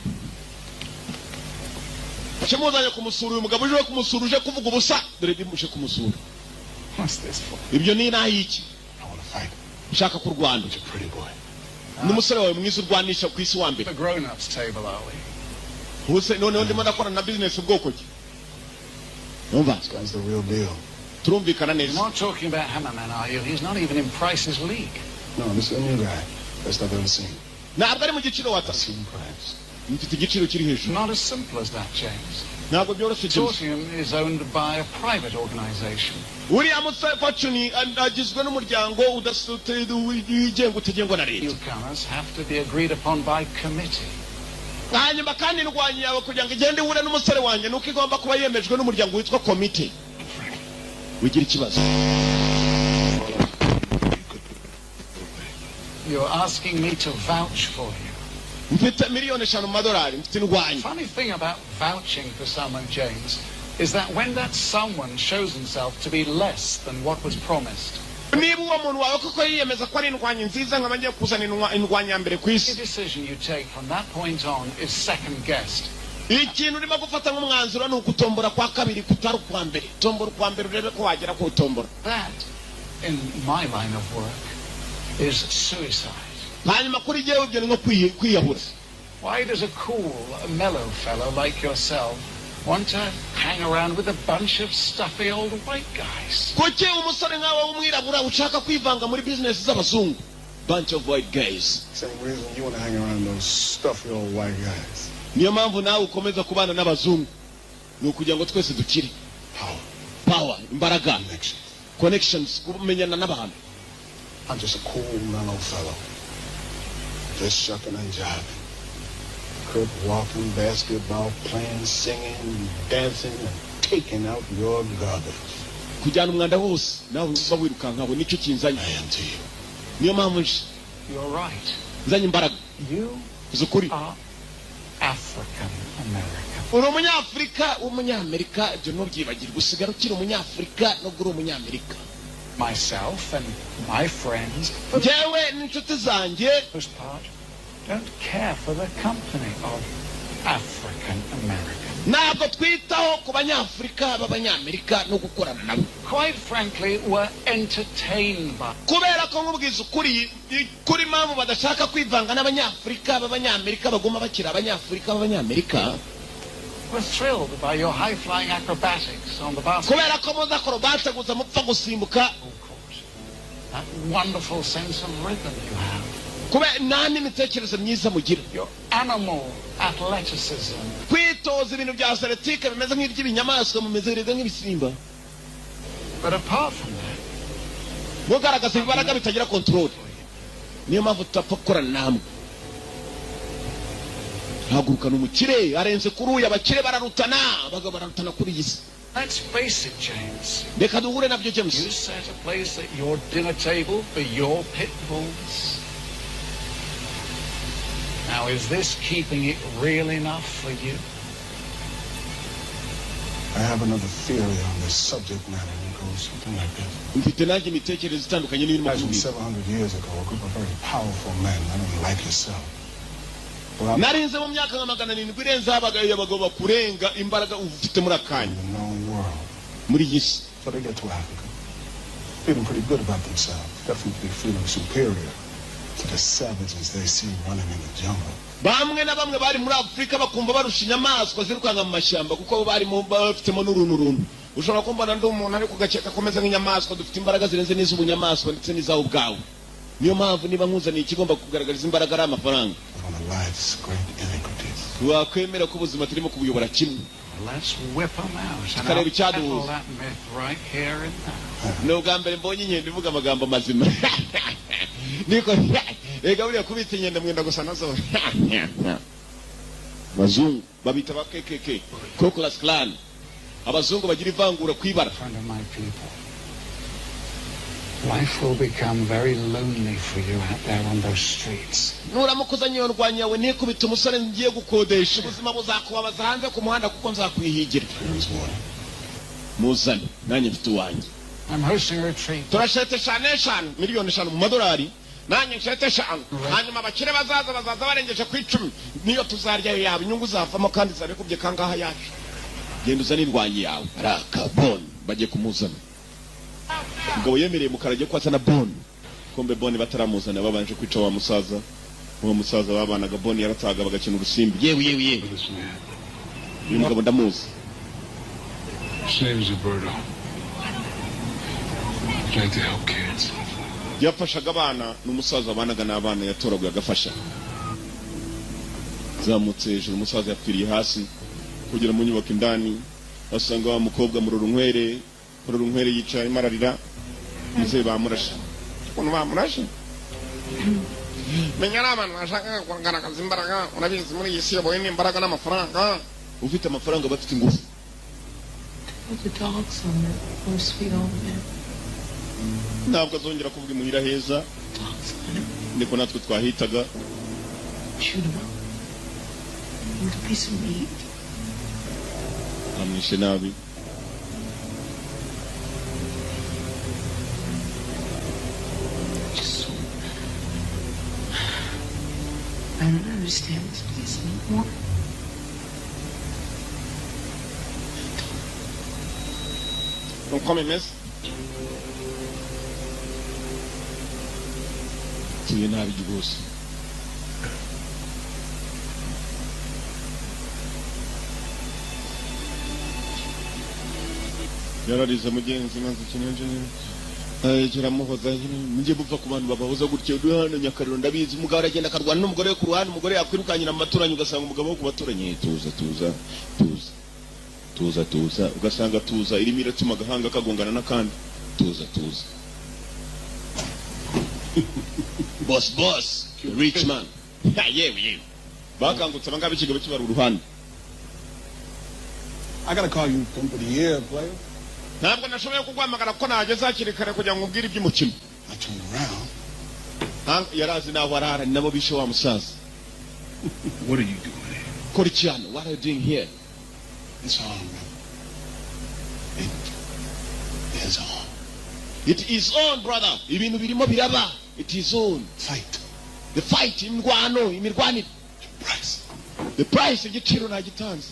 Kimuzanye kumusura uyu mugabo uje kumusura uje kuvuga ubusa dore bimushe kumusura. What's this for? Ibyo ni nahi iki? I want to fight. Ushaka kurwana. You're a pretty boy. N'umusore wawe mwiza urwanisha ku isi wa mbere. The grown-ups table, are we? Huse none ndimo ndakora na business ubwoko ki? Umva. This guy's the real deal. turumvikana You're neza. not talking about Hammerman, are you? He's not even in Price's league. No, this is a new guy. Best I've ever seen. Ntabwo ari mu giciro I've wata. seen Price. Mfite igiciro kiri hejuru. Not as simple as that, James. Ntabwo byoroshye James. Tortium is owned by a private organization. Uriya Musai Fortune agizwe n'umuryango wigenga utegengwa na leta. Newcomers have to be agreed upon by committee. Hanyuma kandi indwanyi yawe kugira ngo igende ihure n'umusore wanjye nuko igomba kuba yemejwe n'umuryango witwa komite. Wigira ikibazo. You're asking me to vouch for you. Mfite miliyoni 5 $5 mfite indwanyi. Funny thing about vouching for someone, James, is that when that someone shows himself to be less than what was promised, Niba uwo muntu wawe koko yiyemeza ko ari indwanyi nziza nkaba ngiye kuzana indwanyi ya mbere ku the isi. decision you take from that point on is second guessed. Ikintu urimo gufata nk'umwanzuro ni ukutombora kwa kabiri kutari kwa mbere. Tombora kwa mbere urebe ko wagera ku tombora. That, in my line of work, is suicide. Hanyuma kuri jewe ibyo ni nko kwiyahura. Why does a cool, mellow fellow like yourself want to hang around with a bunch of stuffy old white guys? Kuki umusore nkawe w'umwirabura ushaka kwivanga muri business z'abazungu? Bunch of white guys. Same reason you want to hang around those stuffy old white guys. Niyo mpamvu nawe ukomeza kubana n'abazungu. Ni ukugira ngo twese dukire. Power, imbaraga, connections, kumenyana n'abantu. I'm just a cool, mellow fellow. Just shucking and jiving. Crip walking, basketball playing, singing, dancing, and taking out your garbage. Kujyana umwanda wose nawe uba wirukankaho nicyo kinzanye. Niyo mpamvu You're right. nzanye imbaraga. You z'ukuri. are African American. Uri umunyafurika w'umunyamerika ibyo ntubyibagirwe usigara ukiri umunyafurika nubwo uri umunyamerika. Myself and my friends, Njyewe n'inshuti zanjye most part, don't care for the company of African American. ntabwo twitaho ku banyafurika b'abanyamerika no gukorana nabo. Quite frankly, we're entertained by. Kubera ko nkubwiza ukuri kuri mpamvu badashaka kwivanga n'abanyafurika b'abanyamerika baguma bakira abanyafurika b'abanyamerika. We're thrilled by your high-flying acrobatics on the basketball Kubera ko muza acrobate gusa mupfa gusimbuka. court. That wonderful sense of rhythm you have. Kubera nta n'imitekerereze myiza mugira. Your animal athleticism. Kwitoza ibintu bya athletic bimeze nk'iby'ibinyamaswa mumezereze nk'ibisimba. But apart from that, mugaragaza ibibaraga bitagira control. Niyo mpamvu tutapfa gukorana namwe. Hagurukana umukire arenze kuri uyu abakire bararutana abagabo bararutana kuri iyi si. let's face it, James. Reka duhure nabyo James. You set a place at your dinner table for your pit bulls. Now, is this keeping it real enough for you? I have another theory on this subject matter, and it goes something like this. Mfite nanjye imitekerereze itandukanye n'irimo Imagine kubwira. 700 years ago, a group of very powerful men, I don't like yourself. Well, Narinze mu myaka nka 700 irenze habagaye abagabo bakurenga imbaraga ufite muri akanya. in the known world. Muri iyi si. So they get to Africa, feeling pretty good about themselves, definitely feeling superior to the savages they see running in the jungle. Bamwe na bamwe bari muri Afrika bakumva barusha inyamaswa zirukanga mu mashyamba kuko barimo bafitemo n'uruntu. Ushobora kumbana ndi umuntu ari kugakeka komeza nk'inyamaswa dufite imbaraga zirenze n'iz'ubunyamaswa ndetse n'izawo ubwawe. Niyo mpamvu niba nkuzaniye ikigomba kugaragariza imbaraga ari amafaranga. On a life's great iniquities. Wakwemera ko ubuzima turimo kubuyobora kimwe. Let's whip them out. And Kareba I'll icyaduhuza. tackle that myth right here and now. Ni ubwa mbere mbonye inkende ivuga amagambo mazima. Niko ega buriya kubita inkende mwenda gusa nazo. Abazungu babita ba KKK, Ku Klux Klan. Abazungu bagira ivangura kwibara. Friend of my people. Life will become very lonely for you out there on those streets. Nuramukuza nyiyo ndwanya yawe ntikubita umusore ngiye gukodesha ubuzima buzakubabaza hanze ku muhanda kuko nzakwihigira. Muzane nanjye mfite uwanjye. I'm hosting a retreat. Turashete eshanu miliyoni 5 mu madolari. Nanjye nshete 5. Hanyuma abakire bazaza barengeje ku 10. Niyo tuzaryayo yabo inyungu zavamo kandi zabikubye kangaha yacu. Genda uzane indwanyi yawe. Araka Bon bagiye kumuzana. Ubwo yemereye mukarage ko atana Bon. Kombe Bon bataramuzana babanje kwica wa musaza. Uwo musaza babanaga Bon yarataga bagakina urusimbi. Yewe. Uyu mugabo ndamuzi. His name's Roberto. tried to help kids. yafashaga abana n'umusaza abanaga n'abana yatoraguye agafasha. Zamutse hejuru umusaza yapfiriye hasi kugera mu nyubako indani basanga wa mukobwa mu rurunkwere yicaye mararira muze bamurashe. Ukuntu bamurashe menya abantu bashaka kugaragaza imbaraga urabizi muri iyi si yaboye n'imbaraga n'amafaranga. Ufite amafaranga bafite ingufu. The dog's on it. Oh, sweet old man. Ntabwo azongera kuvuga imuhira heza. Niko natwe twahitaga. Shoot him up. With a piece of meat. Amwishe nabi. Just so... I don't understand this place anymore. Don't call me miss. Tuye nabi rwose. Yararize mugenzi maze kinenje kiramuhoza njye bupfa ku bantu babahoza gutyo duhana Nyakariro ndabizi umugabo aragenda akarwana n'umugore ku ruhande umugore yakwirukanyira mu baturanyi ugasanga umugabo wo ku baturanyi tuza ugasanga tuza irimo iratuma agahanga kagongana n'akandi tuza boss rich man yewe bakangutse abangaba ikigabo kibara uruhande. I gotta call you Pimp of the Year, player. Ntabwo nashoboye kugwamagara ko nageze hakiri kare kugira ngo ubwire iby'umukino. I turned around. Yarazi naho arara ni nabo bishe wa musaza. What are you doing here? Korichiano, what are you doing here? It's on, man. It is on. It is on, brother. Ibintu birimo biraba. It is on. Fight. The fight, imirwanire. The price igiciro nagitanze.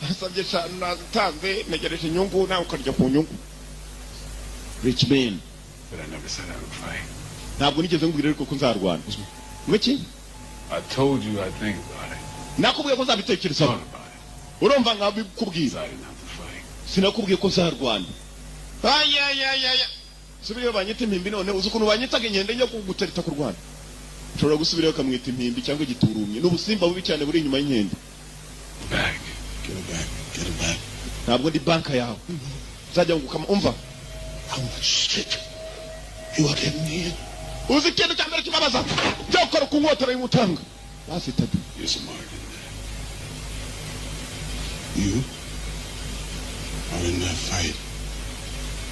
Asabye cyane nazitanze negereje inyungu nawe ukarya ku nyungu. Rich man. But I never said I would fight. Ntabwo nigeze ngubwira ariko ko nzarwana. Mwiki? I told you I'd think about it. Nakubwiye ko nzabitekerezaho. Urumva nkabikubwira. Sinakubwiye ko nzarwana. Aya. Subiriyo banyita impimbi none uzi ukuntu banyitaga inkende yo kugutereta ku Rwanda. Ushobora gusubirayo kamwita impimbi cyangwa giturumye n'ubusimba bubi cyane buri inyuma y'inkende. Get it back. Ntabwo ndi banka yawe. Uzajya ngukama umva. How much shit you are getting in? Uzi ikintu cya mbere kibabaza. Cyo gukora ku nkotero y'umutanga. Basi tatu. You're smart in that. You are in that fight.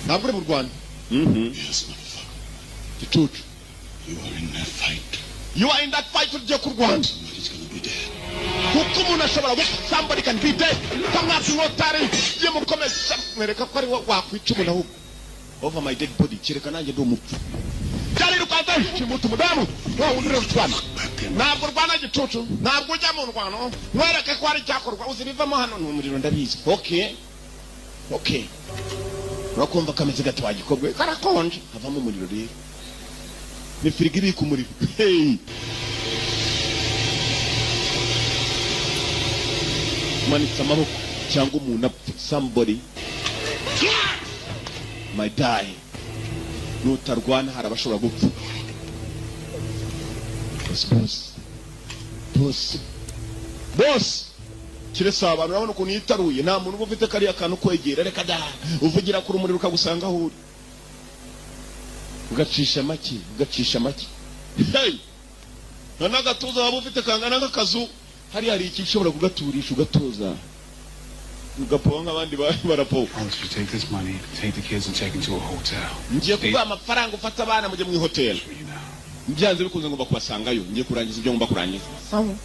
Ntabwo uri mu Rwanda. Yes, motherfucker. Gicucu. You are in that fight. You are in that fight with Jeku Rwanda. Somebody's gonna be dead. Kuko umuntu ashobora gupfa. Somebody can be dead. Kamwasi nkotari. Ye mukomeza mwereka ko ari wakwica umuntu ahubwo. Over my dead body. Kireka nanjye ndi umupfu. Cyari rukanze kimutu mudamu. Wa undire utwana. Ntabwo Rwanda gicucu. Ntabwo ujya mu Rwanda. Mwereke ko ari cyakorwa. Uzibivamo hano n'umuriro ndabizi. Okay. Urakumva kameze gato wagikogwe. Karakonje. Havamo umuriro rero. Ni firigo ibika umuriro. Hey. Manitse amaboko cyangwa umuntu apfa. Somebody might die. Nutarwana hari abashobora gupfa. Boss. Kiresa abantu urabona ukuntu yitaruye nta muntu uba ufite kariya kantu kwegera reka da uvugira kuri umuriro ukagusanga aho uri. Ugacisha make. Hey. Nana gatuza waba ufite kangana nk'akazu hari iki ushobora kugaturisha ugatoza. Ugapoa nk'abandi barapo. Alex, you take this money, take the kids and check into a hotel. Ngiye kuba amafaranga ufata abana mujye mu hotel. Byanze bikunze ngomba kubasangayo. Ngiye kurangiza ibyo ngomba kurangiza. Sawa.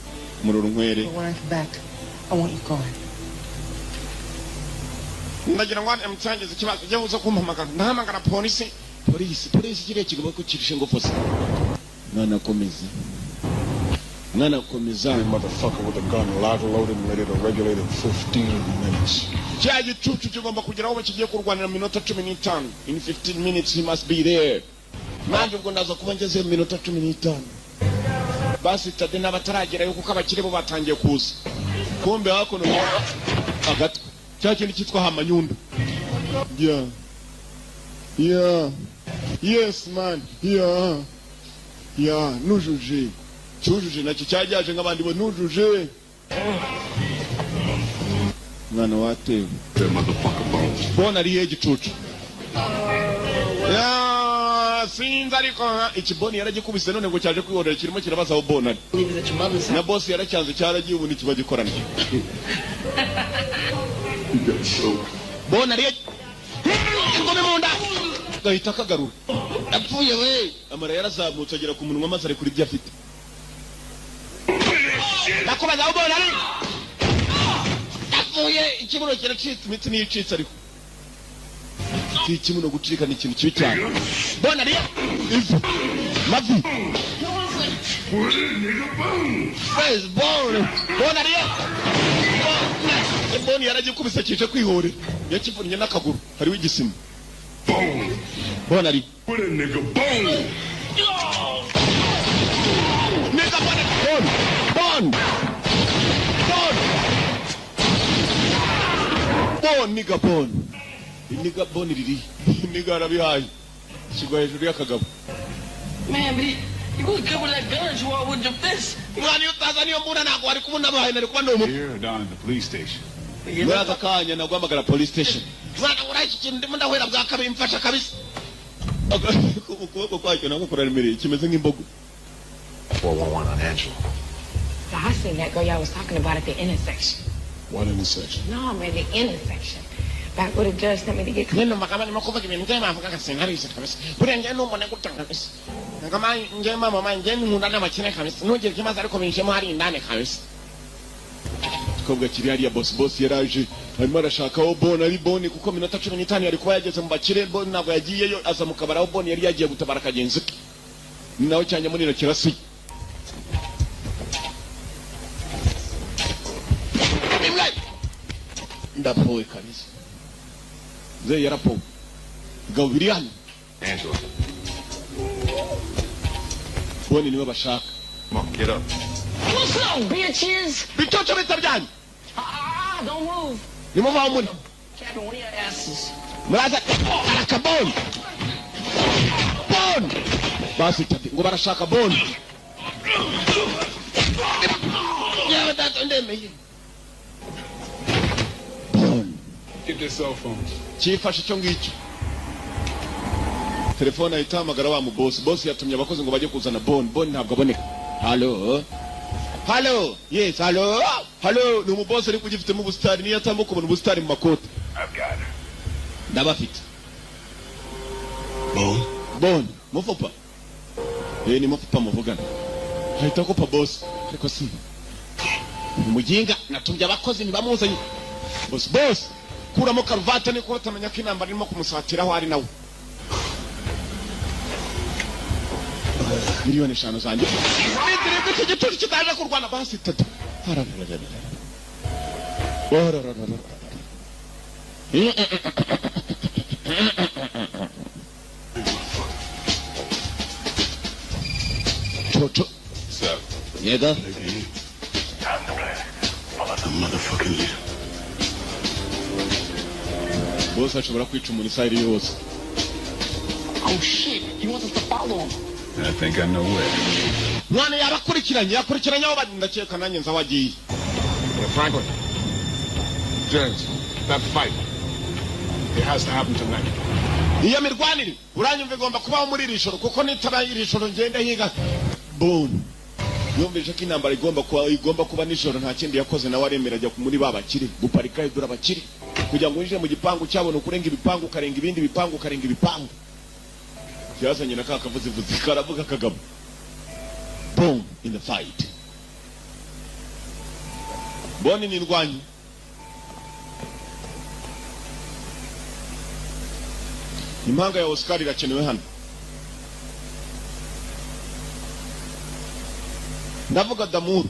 Mururu nkwere. When I get back, I want you gone. Ndagira ngo amutangeze ikibazo cyo uza kumpamagara. Ndahamagara polisi. Polisi kiriya kigoba ko kirishe ngo fosa. Mwana komeza. The motherfucker with a gun loaded and ready to regulate in 15 minutes. Cya gicucu kigomba kugeraho bakigiye kurwanira minota 15. In 15 minutes he must be there. Nanjye ubwo ndaza kuba ngeze mu minota 15. Basi tade n'abataragera yuko abakire bo batangiye kuza. Kombe hakono agatwa. Cya kintu cyitwa hamanyundo. Yeah. Yeah. Yes, man. Yeah. Yeah. Nujuje. Cyujuje nacyo cyajyaje nk'abandi bo nujuje. Mwana watewe. Bona ari igicucu. Ya sinzi ariko ikiboni yaragikubise none ngo cyaje kwihorera kirimo kirabaza aho bona. Na boss yaracyanze cyaragiye ubu nikiba gikorana. Bona ari ingome munda. Gahita kagarura. Apfuye we. Amara yarazamutse agera ku munwa maze ari kuri byo afite. Nakubaza aho bona ari. Apfuye ikibuno kiracitse imitsi n'icitse ariko. Ikimuno gucika ni ikintu kibi cyane. Bona ari mavi. Face bone. Bona ari. Bone yaragikubise kije kwihorera. Yakivunnye n'akaguru. Hariho igisima. Bona ari. Put a nigga bone. Nigga bone. Bone. Bone nigga bone. Nigga bone riri. Nigga arabihaye. Kigwa hejuru y'akagabo. Man, but you gonna cover that gun you are with your fist. Mwani utazaniyo mbuna nako ari kubona bahaye nari kuba ndomo. Here down at the police station. Mwaza kanya nagwamagara police station. Mwana uraiki kintu ndimo ndahwera bwa kabiri mfasha kabisa. Ukuboko kwacyo nako kuraremereye kimeze nk'imbogo. 411 on Angela. I seen that girl y'all was talking about at the intersection. What intersection? No, man, the intersection. Back where the judge sent me to get Neno makama nimakuva kibintu kema avuga kasenarisi kabisa. Bure ngeno mbone gutanga kabisa. Ngama ngema mama ngeni mundana makine kabisa. Nugire kimaza ariko binshemo hari indane kabisa. Kobwa kiri hariya boss yaraje arimo arashaka aho bona ari bone kuko minota 15 yari kuba yageze mu bakire bone ntabwo yagiyeyo aza mu kabara aho bone yari yagiye gutabara kagenzi nawe cyanye muri kirasi ndapoe kabisa ze yarapo gawirian Angela. bone niwe bashaka. Come on, get up. What's up, bitches? Bitocho bitabyanyu. Don't move. Nimuva muri. Captain, one of your asses. Muraza arakabon. Bon. Basi tati ngo barashaka bon. Yeah, that's on them. Bon. Get their cell phones. Chifashe cyo ngicyo. Telefone ayitamagara wa mu boss yatumye abakozi ngo bajye kuzana bon ntabwo aboneka. Hello. Yes, hello. Ni umuboss ari kugifite mu bustari niyo atambuka kubona ubustari mu makoti. I've got her. Ndabafite. Bone? Bon, mufupa. Ni mufupa muvugana. Hahita kopa boss. Ariko si. Umujinga natumye abakozi ntibamuzanye. Boss. Kuramo karuvati ni ko utamenya ko inamba irimo kumusatira aho ari nawe. Miliyoni 5 zanjye. Ndireke iki gitutu kitaje kurwana basi tatu. Toto. Sir. Yega. Time to play. Follow The motherfucking leader. Boss ashobora kwica umuntu isari yose. Oh shit, he wants us to follow him. I think I know where. Mwana yakurikiranye aho ndakeka nanjye nza wagiye. Franklin. James, that fight. It has to happen tonight. Iyo mirwanire uranyumva igomba kubaho muri iri joro kuko nitaba iri joro ngenda higa. Boom. Yumvise ko intambara igomba kuba nijoro nta kindi yakoze nawe aremera ajya muri babakire guparika idura abakire kugira ngo winjire mu gipangu cyabona ukurenga ibipangu karenga ibindi bipangu karenga ibipangu. Yazanye na kakavuze karavuga kagabo. Boom in the fight. Boni ni ndwanyi. Impanga ya Oscar irakenewe hano. Ndavuga Damuru.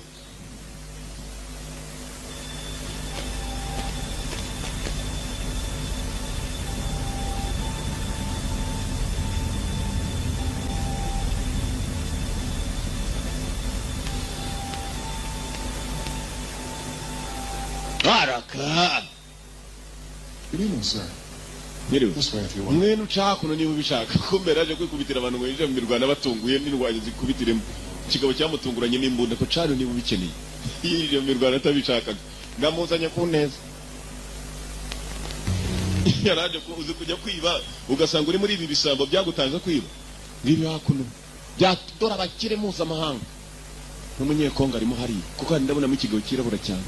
Baraka. Good evening, sir. mwene ushaka kuno niba ubishaka kumbe raje kwikubitira abantu ngo yinjira mu mirwano batunguye n'indwanya zikubitiremo kigabo cyamutunguranye n'imbunda ko cari niba ubikeneye yinjira mu mirwano atabishakaga ngamuzanye ku neza yaraje ko uzi kujya kwiba ugasanga uri muri ibi bisambo byagutanze kwiba ngibi hakuno byadora bakire mpuzamahanga n'umunyekongo arimo hari kuko ndabona mu kigabo kirabura cyane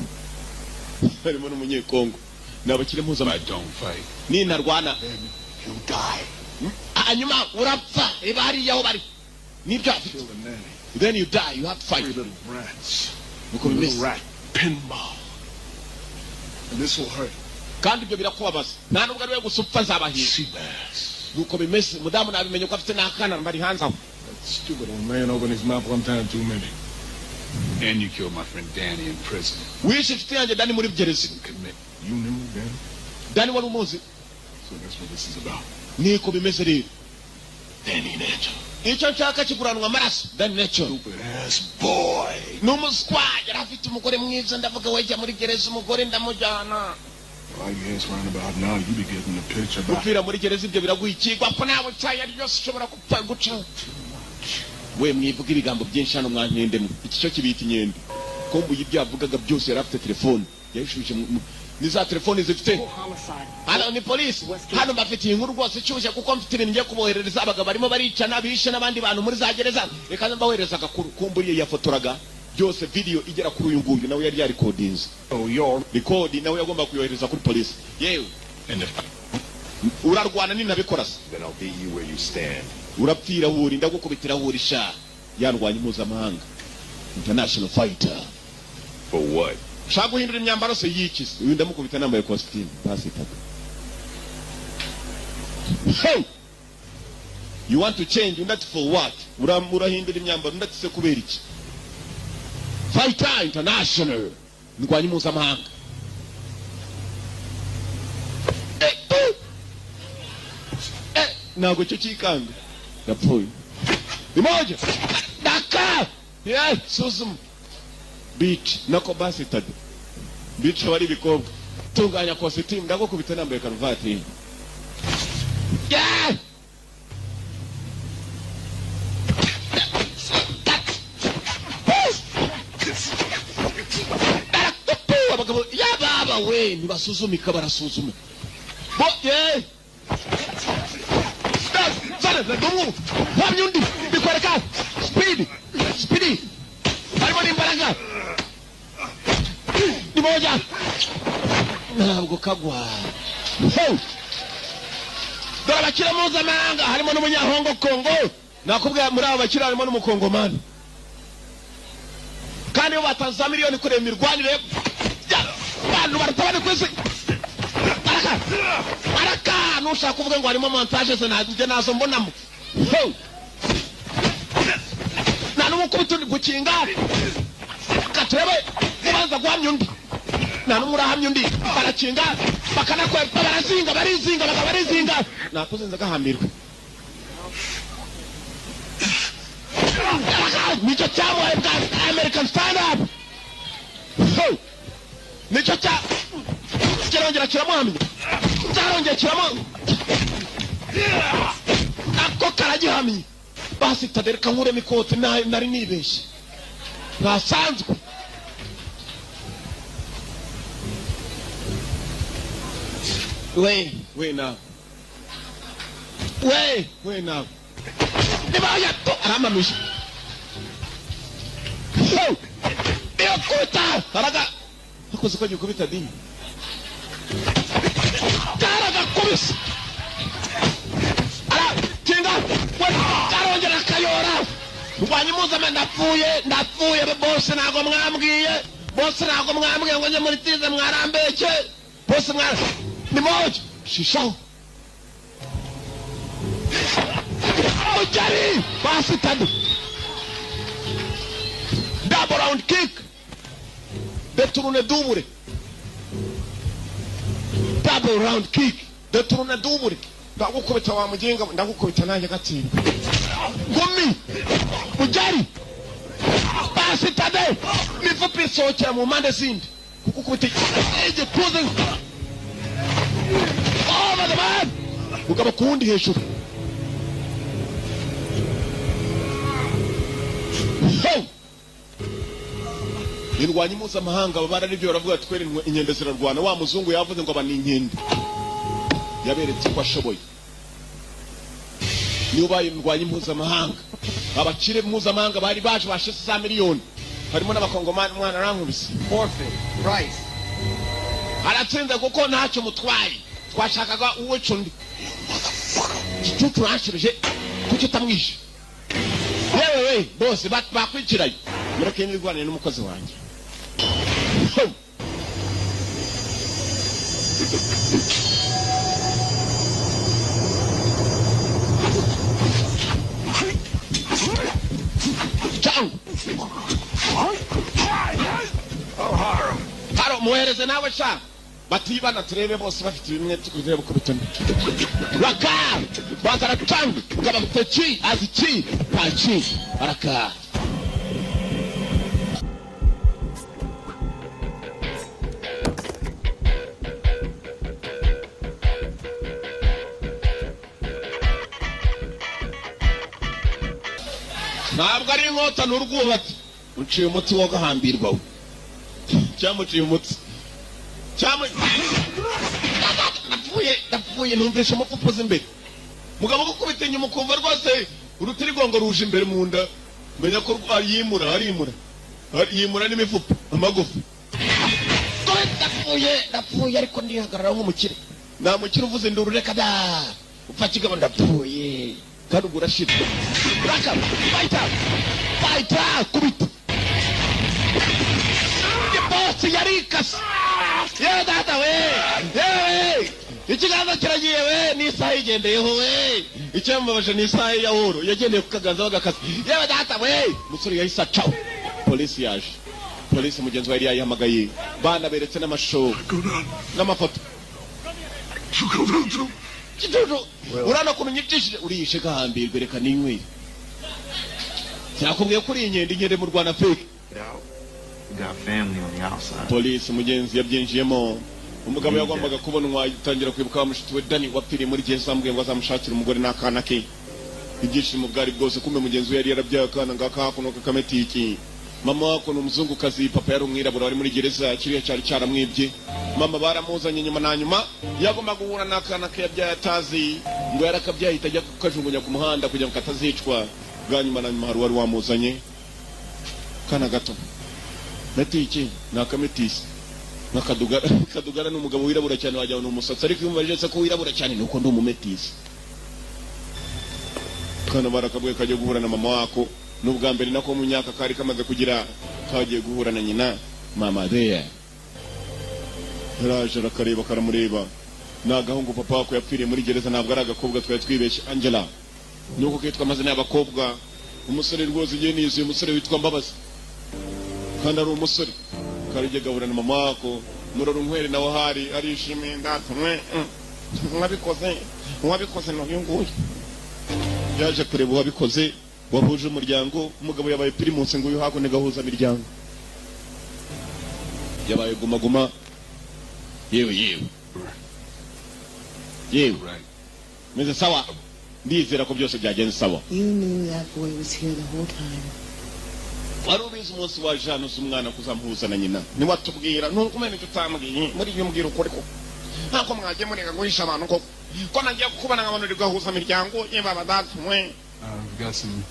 harimo n'umunyekongo nabakire mpuzamahanga ni narwana You die. hanyuma urapfa eba hariya aho bari nibyo afite then you die you have to fight nuko bimeze Rat pinball. And this will hurt. kandi ibyo birakubabaza nta nubwo ari we gusa upfa nzabahira nuko bimeze mudamu nabimenye ko afite n'akana bari hanze aho That stupid old man opened his mouth one time too many. And you killed my friend Danny in prison. wishe inshuti yanjye Dani muri gereza You knew Danny? Dani wari umuzi So that's what this is about. niko bimeze rero Danny Nature. icyo nshaka kiguranwa amaraso Dani Nature Stupid ass boy. n'umuswa yari afite umugore mwiza ndavuga wajya muri gereza umugore ndamujyana Why you ass round about now? You be getting the picture about. gupfira muri gereza ibyo biraguhikirwa ko nawe cyayi ari yose ushobora gupfa guca we mwivuga ibigambo byinshi hano mwankendemo iki cyo kibita inkende ko mbuye ibyo yavugaga byose yari afite telefone yayishubije ni za telefone zifite hano ni polisi hano bafitiye inkuru rwose cyushye kuko mfite ibintu ngiye kuboherereza abagabo barimo baricana bishe n'abandi bantu muri za gereza reka mbahereza agakuru kumburiye yafotoraga byose video igera kuri uyu nguyu nawe yari yarekodinze record nawe yagomba kuyohereza kuri polisi yewe urarwana ninabikora se Then I'll beat you where you stand. urapfira huri ndagukubitira huri sha yarwanya mpuzamahanga international fighter. For what? Shaka guhindura imyambaro se yiki se uyu ndamukubita nambaye costume basi tata. Hey, you want to change that for what? Urahindura imyambaro ndatse kubera iki? Fighter international ndwanya mpuzamahanga. Nago cyo kikanga yapfuye imoja daka yeah suzum beach nako basi tadu beach bari bikobwa tunganya costume ndago kubita nambaye karuvati yeah abagabo ya baba we nibasuzumika barasuzuma bo yeah Domu, wamyundi, bikwereka, speedy, harimo n'imbaraga, ni moja, ntabwo kagwa, dore abakira mpuzamahanga harimo n'umunyahongo Kongo, nakubwira muri abo bakira harimo n'umukongomani, kandi bo batanze za miliyoni kureba imirwanire, abantu baratabane kwese, araka nushaka kuvuga ngo harimo montage se najye nazo mbonamo na n'umukubito gukinga katrebe kubanza guhamya undi na n'umurahamya undi barakinga bakanakwepa barizinga nakuzenza gahamirwe nicyo cyabaye bwa American stand up nicyo cya kirongera kiramuhamya cyarongera kiramuhamya ako karagihamye basi tadereka nkure mikote nari nibeshye ntasanzwe we nawe nibaya to aramamisha kuta araga akoze ko gikubita dini karaga kubisa karongera kayora ndwanya mpuzamahanga ndapfuye bose ntago mwambwiye ngo njye muri tize mwarambeke bose ni moja shishaho mujari basi tadu double round kick deturune dubure double round kick deturune dubure ndagukubita wa mugenga ndagukubita nanjye gatsindwa gumi mujari basi tade mifupi isohokera mu mpande zindi kukukubita igikuze over the man ukaba kundi hejuru. Irwanyi mpuzamahanga babara n'ibyo baravuga twere inkende zirarwana. Wa muzungu yavuze ngo aba ni inkende, yaberetse ko ashoboye. Niyo baye irwanyi mpuzamahanga, abakire mpuzamahanga bari baje bashise za miliyoni, harimo n'abakongomani. Mwana arankubise Forfeit. Price. aratsinze kuko ntacyo mutwaye. Twashakaga uwe cundi kicucu rashirije kuki utamwishe. Yewe bose bakwikiraye, mureke nirwanire n'umukozi wanjye. Haro muhereze nawe sha batibana turebe bose bafite bimwe tukureba uko bitone. Raka bakara tangu ngaba mtechi azichi pachi baraka. Ntabwo ari inkota n'urwubatsi uciye umuti wo gahambirwa we cyamuciye umuti napfuye numvise umupfupuzi imbere. Mugabo gukubita inyuma ukumva rwose urutirigongo ruje imbere mu nda, menya ko yimura n'imifupa amagufa. Ndapfuye ariko ndihagarara nk'umukire. Nta mukire uvuze induru reka da upfa kigabo ndapfuye kandi ubwo urashira. Raka fighter kubita bosi yarikase. Yewe data we ikiganza kiragiye we n'isaha igendeyeho we. Icyambabaje n'isaha ya horo yagendeye ku kaganza bagakase. Yewe data we musore yahise acaho. Polisi yaje. Polisi mugenzi wa yari yahamagaye bana beretse n'amashusho n'amafoto. Kijuju urana kumenyitishije uriyishe gahambirwe reka ninywe. Cyakubwiye kuri inkende mu Rwanda fake. Polisi mugenzi yabyinjiyemo. Umugabo yagombaga kubonwa yitangira kwibuka mushiti we Dani wapfiriye muri gihe sambwe ngo azamushakira umugore n'akana ke. Ibyishimo bwari bwose kume mugenzi we yari yarabyaye akana ngakakuno kakametiki. Mama wako n'umuzungukazi, papa yari umwirabura wari muri gereza, kiriya cyari cyaramwibye. Mama baramuzanye nyuma na nyuma yagomba guhura n'akana ke yabyaye atazi ngo yarakabyaye itajya kukajungunya ku muhanda kugira ngo katazicwa. Bwa nyuma na nyuma wari wamuzanye kana gato metiki nakametisi nakadugara n'umugabo wirabura cyane wajyaho n'umusatsi, ariko yumvaje ko wirabura cyane nuko ndi umumetisi. Kana barakabwe kajya guhura na mama wako n'ubwa mbere nako mu myaka kari kamaze kugira kagiye guhura na nyina mama there. Raje rakareba karamureba nagahungu papa wako yapfiriye muri gereza, ntabwo ari agakobwa twari twibeshye Angela nuko kitwa amazina y'abakobwa. Umusore rwose igihe nizuye umusore witwa Mbabazi kandi ari umusore karije gahura na mama wako muroro nkwere nawe hari arishimiye ndatumwe mwabikoze no yunguye. Yaje kureba wabikoze wahuje umuryango. Umugabo yabaye primus ngo uyu hako negahuza imiryango yabaye guma yewe meze sawa. Ndizera ko byose byagenze sawa. You knew that boy was here the whole time. Warubiza umunsi wa jano z'umwana kuzampuza na nyina niwatubwira ntukumene tutambwiye muri iyo mbwira ukuri ko ntako mwagiye mureka guhisha abantu ko nagiye kubana nk'abantu rigahuza imiryango yeba badatumwe. We've got some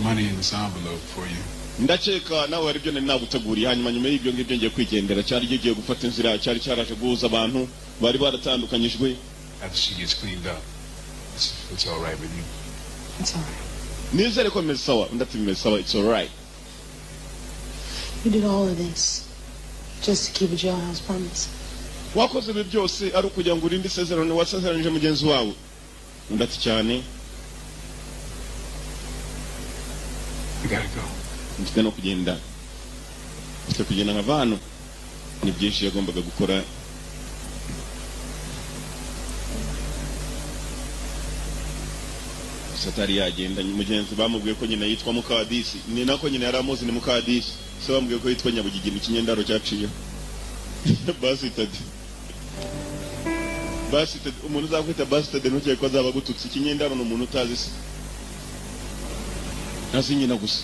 money in this envelope for you. Ndakeka nawe hari byo naguteguriye. Hanyuma nyuma y'ibyo ngibyo ngiye kwigendera. Cyari giye gufata inzira, cyari cyaraje guhuza abantu bari baratandukanyijwe. After she gets cleaned up, it's all right with you. It's all right. Nizere ko meze sawa. Ndatimeze sawa. It's all right. You did all of this just to keep a jailhouse promise. Wakoze ibi byose ari ukugira ngo urinde isezerano wasezeranije mugenzi wawe. Ndati cyane. You gotta go. Mfite no kugenda. Mfite kugenda nk'abantu. Ni byinshi yagombaga gukora. Satari yagenda mugenzi bamubwiye ko nyina yitwa Mukadisi. Ni nako nyina yaramuzi ni Mukadisi. So bamubwiye ko yitwa Nyabugigi mu kinyendaro cyaciye. Basi tadi. basite umuntu uzakwita basite ntukeye ko azaba gututse ikinyendaro n'umuntu utazi se nasi nyina gusa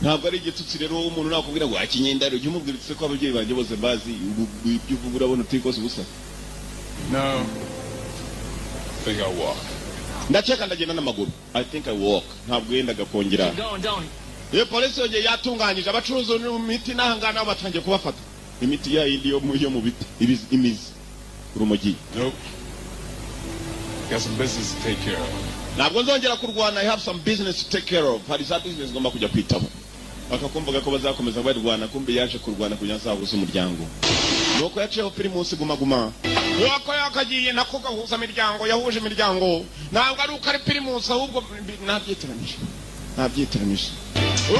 ntabwo ari igitutsi rero umuntu nakubwira ngo akinyendaro ujye umubwira ko ababyeyi banjye bose bazi ibyo uvuga urabona utikose ubusa. No. I think I'll walk. Ndacheka ndagenda n'amaguru. I think I walk. Ntabwo yendaga kongera. Polisi yongeye yatunganyije abacuruzi imiti n'ahangana batangiye kubafata. Imiti ya indi yo mu biti imizi. Urumogi. Nope. Got some business to take care of. Ntabwo nzongera kurwana. I have some business to take care of. Hari za business ngomba kujya kwitaho. Bakakumvuga ko bazakomeza barwana kumbe yaje kurwana kugira nzahuze umuryango. Nuko yaciyeho Primus guma. Nuko yakagiye nako gahuza imiryango yahuje imiryango. Ntabwo ari uko ari Primus ahubwo ntabyitiranije.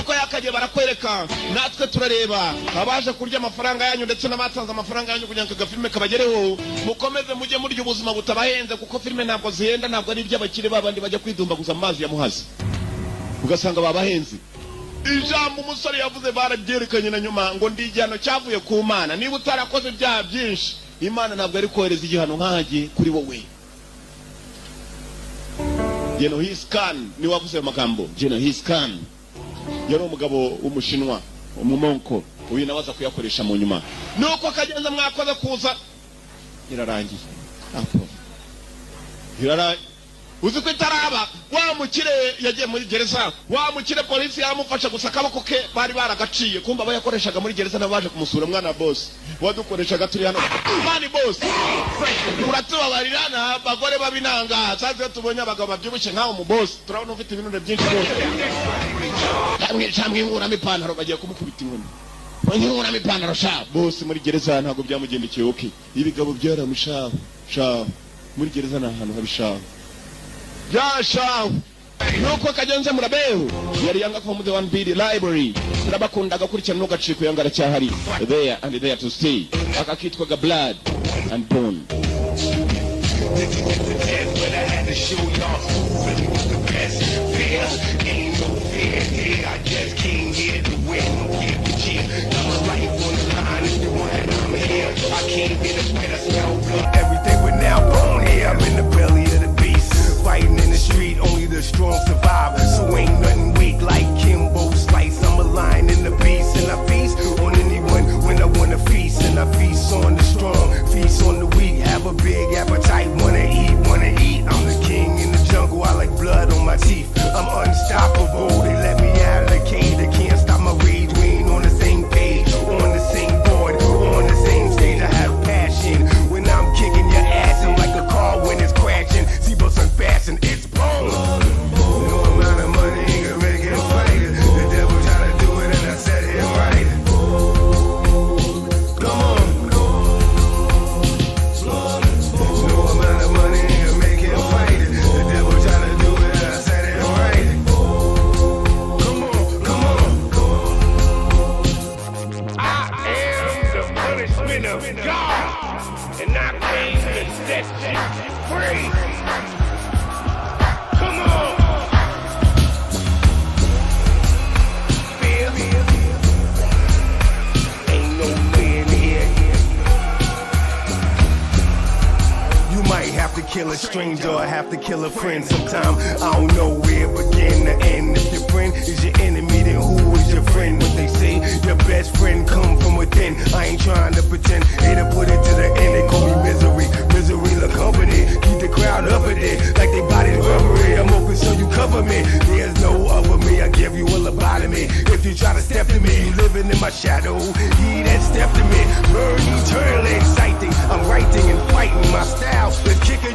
Uko yakagiye barakwereka natwe turareba abaje kurya amafaranga yanyu ndetse n'abatanze amafaranga yanyu kugira ngo agafilme kabagereho mukomeze mujye murya ubuzima butabahenze kuko filme ntabwo zihenda ntabwo ari iby'abakire babandi bajya kwidumbaguza amazi ya muhazi ugasanga babahenze. Ijambo umusore yavuze barabyerekanye na nyuma ngo ndi igihano cyavuye ku Mana. Niba utarakoze ibyaha byinshi Imana ntabwo ari kohereza igihano nk'ahagiye kuri wowe. Genghis Khan ni wavuze amagambo. Genghis Khan yari umugabo w'umushinwa umumonko uyu nabaza kuyakoresha mu nyuma. Nuko kagenza mwakoze kuza irarangiye. Uzi ko itaraba wa mukire yagiye muri gereza wa mukire polisi yamufasha gusa akaboko ke bari baragaciye kumva bayakoreshaga muri gereza nabaje kumusura mwana boss wadukoreshaga turi hano mani boss uratubabarira na bagore babinanga saze tubonye abagabo babyibushye nkaho mu boss turabona ufite ibintu byinshi boss camwe ngura mipantaro bagiye kumukubita inkoni ngura mipantaro sha boss muri gereza ntago byamugendekeye okay ibigabo byaramushaho sha muri gereza na hano habishaho Yasha nuko kagenze murabeho yari yanga kuva mu the 1BD library turabakundaga kurikira no gaciko yangara cyahari there and there to stay akakitwaga blood and bone. Everything we're now born here. I'm in the belly of the beast. Fighting in the street, only the strong survive. So ain't nothing weak like Kimbo Slice. I'm a lion in the beast, and I feast on anyone when I wanna feast. And I feast on the strong, feast on the weak. Have a big appetite, wanna eat. I'm the king in the jungle, I like blood on my teeth. I'm unstoppable, they let me out of the cage. They can't stop my rage, we ain't on the same page. On the same board, on the same stage. I have passion when I'm kicking your ass. I'm like a car when it's crashing. Seatbelts unfastened, it's boom. No amount of money can make it fight. The devil tried to do it and I said it right. Come on. No amount of money can make it fight. The devil tried to do it and I said it right. Come on. I am the punishment of God, and I came to set you free. Come on. Feel me? Ain't no man here. You might have to kill a stranger or have to kill a friend. Sometimes I don't know where it begin to end. If your friend is your enemy, then who is your friend? What they say, your best friend come from within. I ain't trying to pretend. They done put it to the end. They call me misery. Misery the company. Keep the crowd up in it like they bodies rubbery. I'm open so you cover me. There's no other me. I give you a lobotomy. If you try to step to me, you living in my shadow. He that stepped to me, burn eternally exciting. I'm writing and fighting. My style is kicking